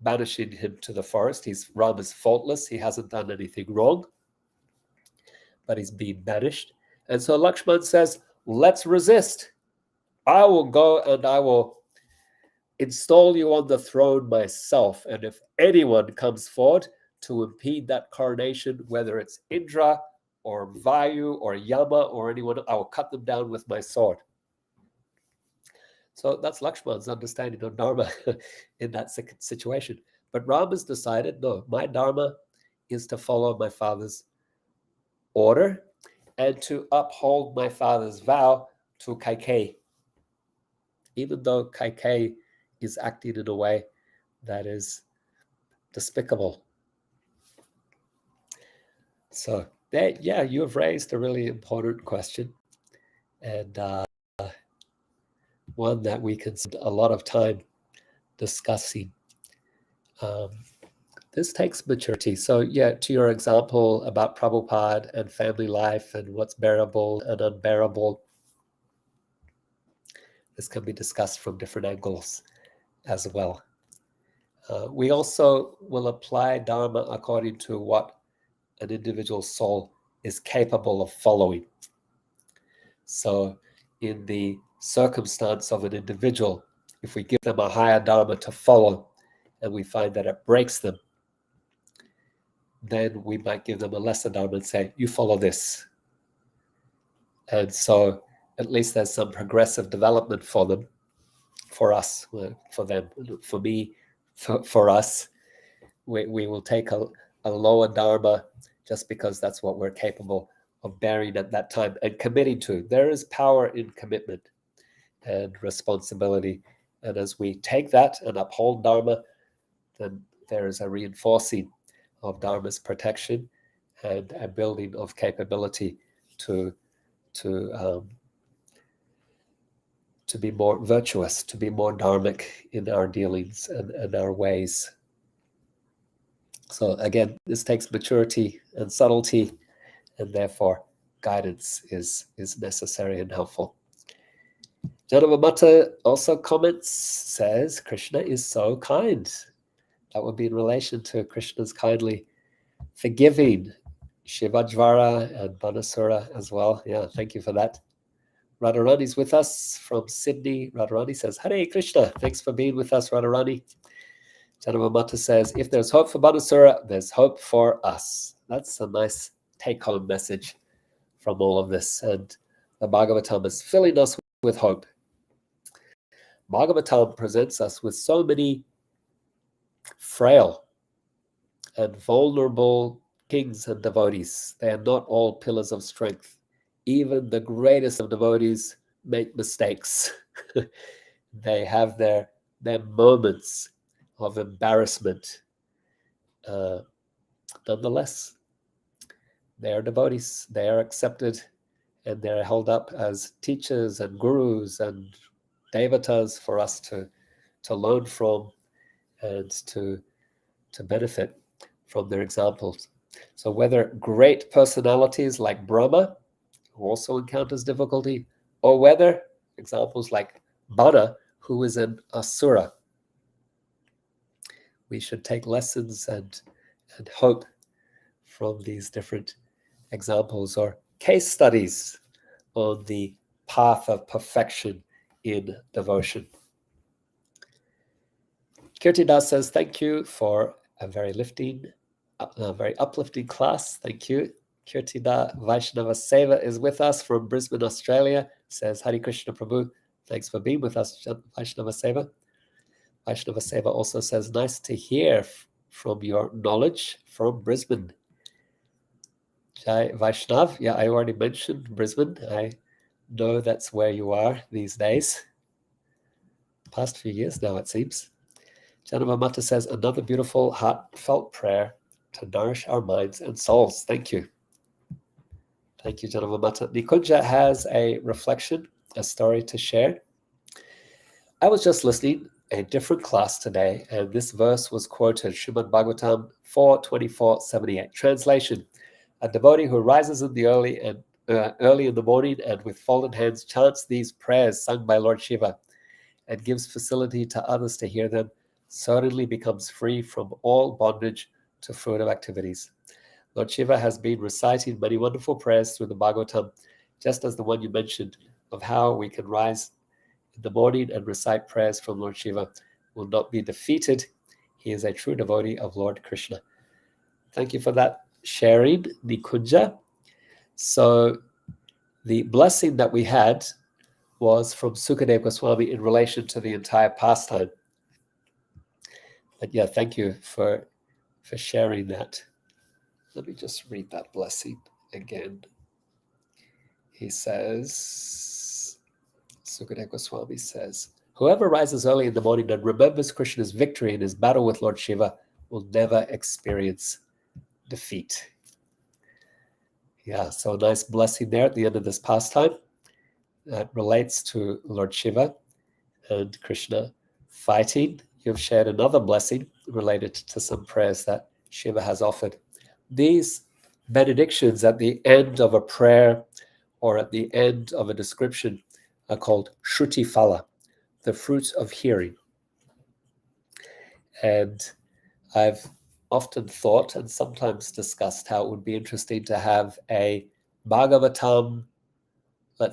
banishing him to the forest. Ram is faultless. He hasn't done anything wrong, but he's being banished. And so Lakshman says, let's resist. I will go and I will install you on the throne myself. And if anyone comes forward to impede that coronation, whether it's Indra or Vayu or Yama or anyone, I will cut them down with my sword. So that's Lakshman's understanding of dharma in that situation. But Ram has decided, no, my dharma is to follow my father's order and to uphold my father's vow to Kaikeyi, even though Kaikeyi is acting in a way that is despicable. So you have raised a really important question, and one that we can spend a lot of time discussing. This takes maturity. So to your example about Prabhupada and family life and what's bearable and unbearable, this can be discussed from different angles as well. We also will apply dharma according to what an individual soul is capable of following. So in the circumstance of an individual, if we give them a higher dharma to follow and we find that it breaks them, then we might give them a lesser dharma and say, you follow this. And so at least there's some progressive development for them, for us, for them, for me, for us. We will take a lower dharma just because that's what we're capable of bearing at that time and committing to. There is power in commitment and responsibility. And as we take that and uphold dharma, then there is a reinforcing of dharma's protection and a building of capability to be more virtuous, to be more dharmic in our dealings and our ways. So again, this takes maturity and subtlety, and therefore guidance is necessary and helpful. Janamamata also comments, says, Krishna is so kind. That would be in relation to Krishna's kindly forgiving Shivajvara and Bāṇāsura as well. Yeah, thank you for that. Radharani's with us from Sydney. Radharani says, Hare Krishna. Thanks for being with us, Radharani. Janamamata says, if there's hope for Bāṇāsura, there's hope for us. That's a nice take-home message from all of this. And the Bhagavatam is filling us with hope. Bhagavatam presents us with so many frail and vulnerable kings and devotees. They are not all pillars of strength. Even the greatest of devotees make mistakes. They have their moments of embarrassment nonetheless, they are devotees. They are accepted, and they're held up as teachers and gurus and devatas for us to learn from and to benefit from their examples. So whether great personalities like Brahma, who also encounters difficulty, or whether examples like Bāṇā, who is an asura, we should take lessons and hope from these different examples or case studies on the path of perfection in devotion. Kirtidas says, thank you for a very uplifting class. Thank you. Kirtida Vaishnava Seva is with us from Brisbane, Australia. Says, Hare Krishna Prabhu, thanks for being with us, Vaishnava Seva. Vaishnava Seva also says, nice to hear from your knowledge from Brisbane. Jai Vaishnav, yeah, I already mentioned Brisbane. I know that's where you are these days. Past few years now, it seems. Janava Mata says, another beautiful, heartfelt prayer to nourish our minds and souls. Thank you. Thank you, Janava Mata. Nikunja has a reflection, a story to share. I was just listening a different class today, and this verse was quoted, Srimad Bhagavatam 4:24-78. Translation: a devotee who rises in the early in the morning and with folded hands chants these prayers sung by Lord Shiva and gives facility to others to hear them certainly becomes free from all bondage to fruitive activities. Lord Shiva has been reciting many wonderful prayers through the Bhagavatam, just as the one you mentioned of how we can rise in the morning and recite prayers from Lord Shiva will not be defeated. He is a true devotee of Lord Krishna. Thank you for that sharing, Nikunja. So the blessing that we had was from Sukadeva Goswami in relation to the entire pastime. But yeah, thank you for sharing that. Let me just read that blessing again. He says, Sukadeva Goswami says, whoever rises early in the morning and remembers Krishna's victory in his battle with Lord Shiva will never experience defeat. Yeah, so a nice blessing there at the end of this pastime that relates to Lord Shiva and Krishna fighting. You've shared another blessing related to some prayers that Shiva has offered. These benedictions at the end of a prayer or at the end of a description are called Shruti Phala, the fruit of hearing. And I've often thought and sometimes discussed how it would be interesting to have a Bhagavatam, a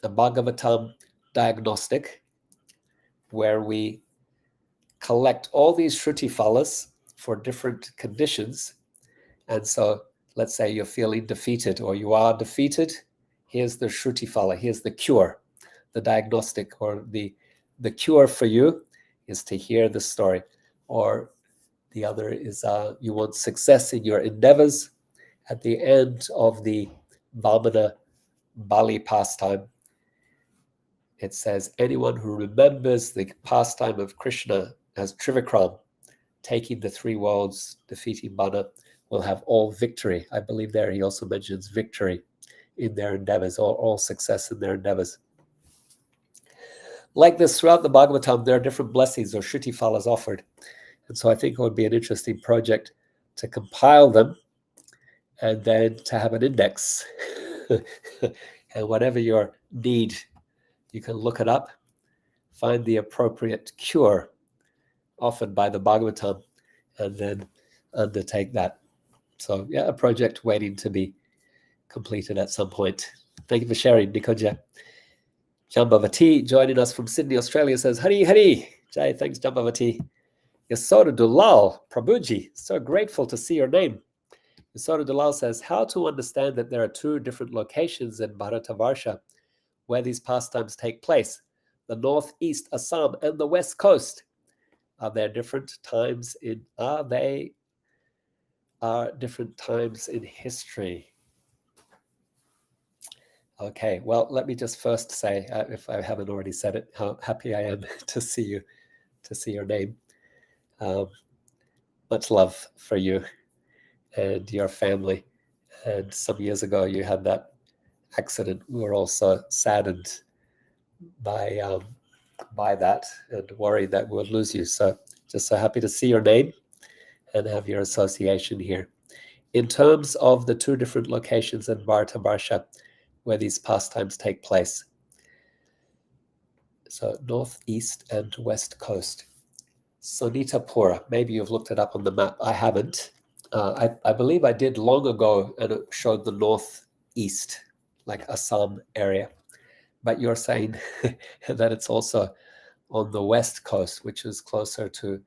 Bhagavatam diagnostic where we collect all these Shruti Phalas for different conditions. And so let's say you're feeling defeated or you are defeated. Here's the Shruti Phala, here's the cure, the diagnostic, or the cure for you is to hear the story. Or the other is you want success in your endeavors. At the end of the Vamana Bali pastime, it says, anyone who remembers the pastime of Krishna as Trivikram, taking the three worlds, defeating Bāṇā, will have all victory. I believe there he also mentions victory in their endeavors, or all success in their endeavors. Like this, throughout the Bhagavatam, there are different blessings or Shruti Phalas offered. And so I think it would be an interesting project to compile them and then to have an index. And whatever your need, you can look it up, find the appropriate cure offered by the Bhagavatam, and then undertake that. So yeah, a project waiting to be completed at some point. Thank you for sharing, Nikunja. Jambavati joining us from Sydney, Australia says, Hari Hari. Jai, thanks, Jambavati. Yasoda Dulal, Prabhuji, so grateful to see your name. Yasoda Dulal says, how to understand that there are two different locations in Bharatavarsha where these pastimes take place, the northeast Assam and the west coast. Are there different times in, different times in history? Okay, well, let me just first say, if I haven't already said it, how happy I am to see you, to see your name. Much love for you and your family. And some years ago, you had that accident. We were also saddened by that and worried that we'll lose you. So just so happy to see your name and have your association here. In terms of the two different locations in Bharata where these pastimes take place, so northeast and west coast. Sonitapura, maybe you've looked it up on the map. I haven't. I believe I did long ago, and it showed the northeast, like Assam area. But you're saying that it's also on the west coast, which is closer to,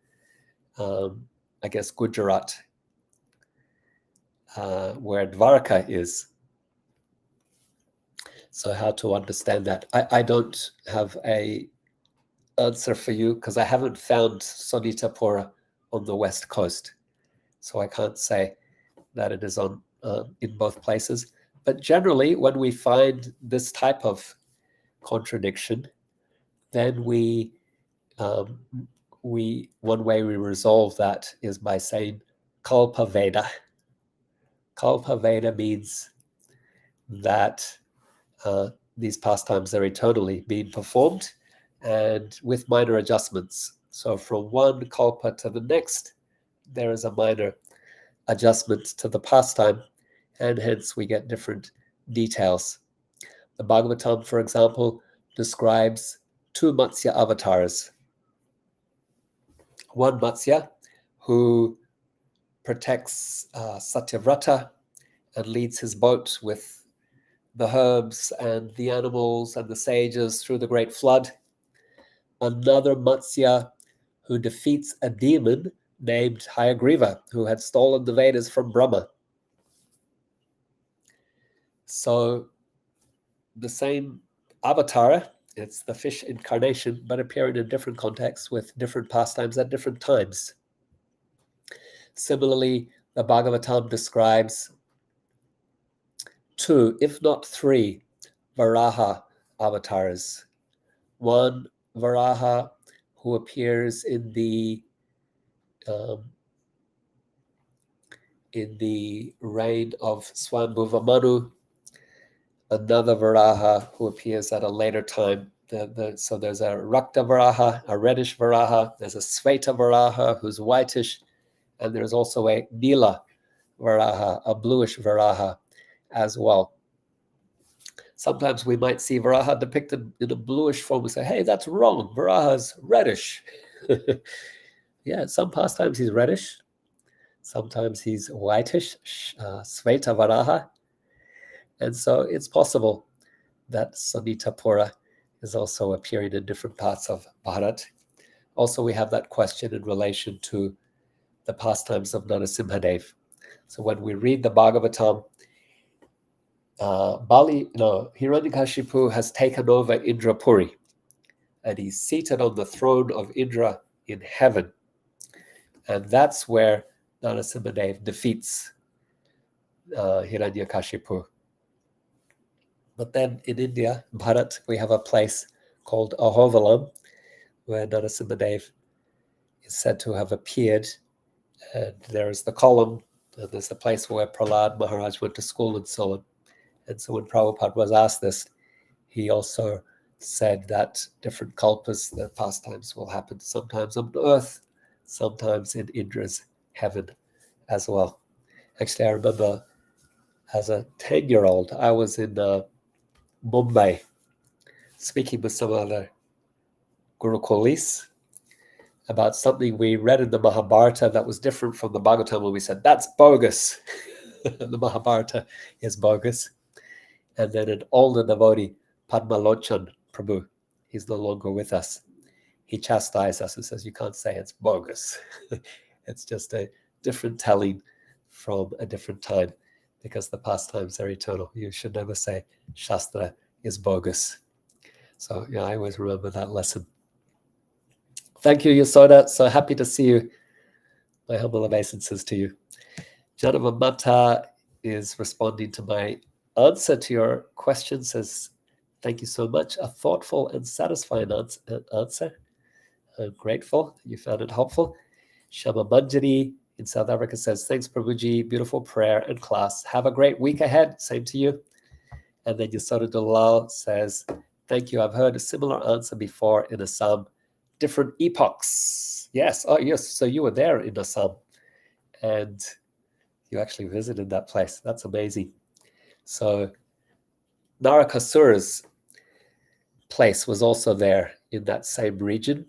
I guess, Gujarat, where Dwarka is. So how to understand that? I don't have a answer for you because I haven't found Sonitapura on the west coast. So I can't say that it is on in both places. But generally, when we find this type of contradiction, then one way we resolve that is by saying Kalpa Veda. Kalpa Veda means that these pastimes are eternally being performed and with minor adjustments. So from one kalpa to the next, there is a minor adjustment to the pastime, and hence we get different details. The Bhagavatam, for example, describes two Matsya avatars. One Matsya who protects Satyavrata and leads his boat with the herbs and the animals and the sages through the great flood. Another Matsya who defeats a demon named Hayagriva, who had stolen the Vedas from Brahma. So the same avatar, it's the fish incarnation, but appearing in different contexts with different pastimes at different times. Similarly, the Bhagavatam describes two, if not three, Varaha avatars. One Varaha who appears in the reign of Swambhuva Manu, another Varaha who appears at a later time. So there's a Rakta Varaha, a reddish Varaha, there's a Sveta Varaha who's whitish, and there's also a Nila Varaha, a bluish Varaha as well. Sometimes we might see Varaha depicted in a bluish form. We say, hey, that's wrong. Varaha's reddish. Yeah, some pastimes he's reddish. Sometimes he's whitish, Sveta Varaha. And so it's possible that Sonitapura is also appearing in different parts of Bharat. Also, we have that question in relation to the pastimes of Narasimhadev. So when we read the Bhagavatam, Hiranyakashipu has taken over Indrapuri, and he's seated on the throne of Indra in heaven. And that's where Narasimhadev defeats Hiranyakashipu. But then in India, Bharat, we have a place called Ahovalam, where Narasimhadev is said to have appeared. And there's the column, and there's the place where Prahlada Maharaj went to school and so on. And so when Prabhupada was asked this, he also said that different kalpas, the pastimes will happen sometimes on earth, sometimes in Indra's heaven as well. Actually, I remember as a 10-year-old, I was in Mumbai speaking with some other Gurukulis about something we read in the Mahabharata that was different from the Bhagavatam, when we said, that's bogus. The Mahabharata is bogus. And then an older devotee, Padmalochan Prabhu, he's no longer with us. He chastised us and says, you can't say it's bogus. It's just a different telling from a different time, because the pastimes are eternal. You should never say Shastra is bogus. So yeah, I always remember that lesson. Thank you, Yasoda. So happy to see you. My humble obeisances to you. Janava Mata is responding to my answer to your question, says, thank you so much. A thoughtful and satisfying answer. I'm grateful you found it helpful. Shama Manjari in South Africa says, thanks, Prabhuji, beautiful prayer and class. Have a great week ahead. Same to you. And then Yasota Dalal says, thank you. I've heard a similar answer before in Assam, different epochs. Yes. Oh, yes. So you were there in Assam and you actually visited that place. That's amazing. So Narakasura's place was also there in that same region.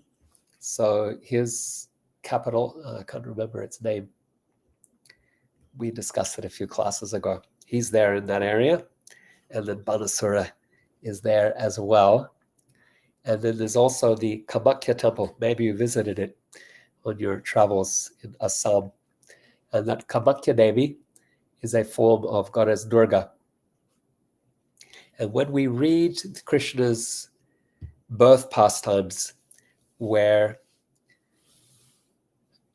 So his capital, I can't remember its name. We discussed it a few classes ago. He's there in that area. And then Bāṇāsura is there as well. And then there's also the Kamakya temple. Maybe you visited it on your travels in Assam. And that Kamakya Devi is a form of goddess Durga. And when we read Krishna's birth pastimes, where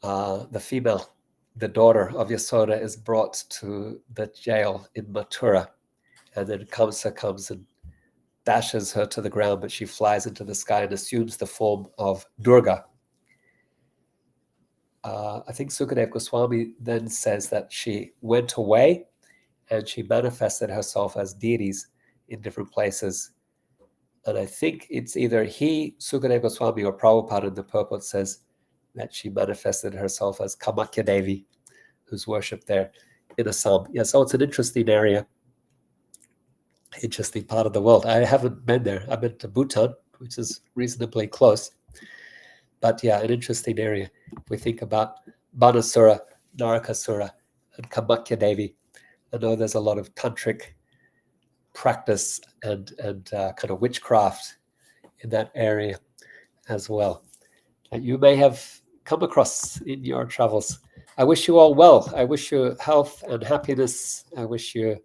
the female, the daughter of Yasoda, is brought to the jail in Mathura, and then Kamsa comes and dashes her to the ground, but she flies into the sky and assumes the form of Durga. I think Sukadeva Goswami then says that she went away and she manifested herself as deities in different places. And I think it's either he, Sukadeva Goswami, or Prabhupada in the purport says that she manifested herself as Kamakya Devi, who's worshipped there in Assam. Yeah, so it's an interesting area, interesting part of the world. I haven't been there. I've been to Bhutan, which is reasonably close. But yeah, an interesting area. If we think about Bāṇāsura, Narakasura, and Kamakya Devi, I know there's a lot of tantric practice and kind of witchcraft in that area as well, that you may have come across in your travels. I wish you all well. I wish you health and happiness. I wish you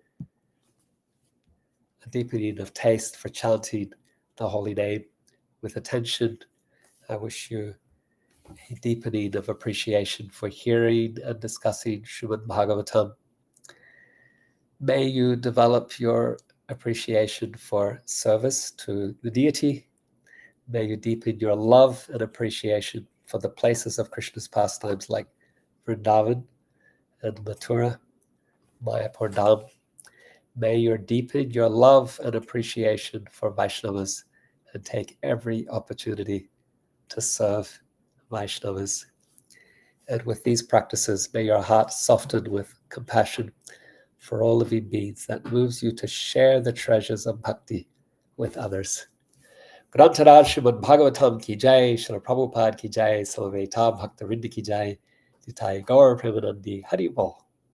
a deepening of taste for chanting the holy name with attention. I wish you a deepening of appreciation for hearing and discussing Srimad Bhagavatam. May you develop your appreciation for service to the deity. May you deepen your love and appreciation for the places of Krishna's pastimes like Vrindavan and Mathura, Mayapur Dham. May you deepen your love and appreciation for Vaishnavas and take every opportunity to serve Vaishnavas. And with these practices, may your heart soften with compassion for all living beings that moves you to share the treasures of bhakti with others. Grantaraj Srimad Bhagavatam ki jai, Srila Prabhupada ki jai, Samaveta Bhakta Vrinda ki jai, Nitai Gaur Premanandi Hari Bol.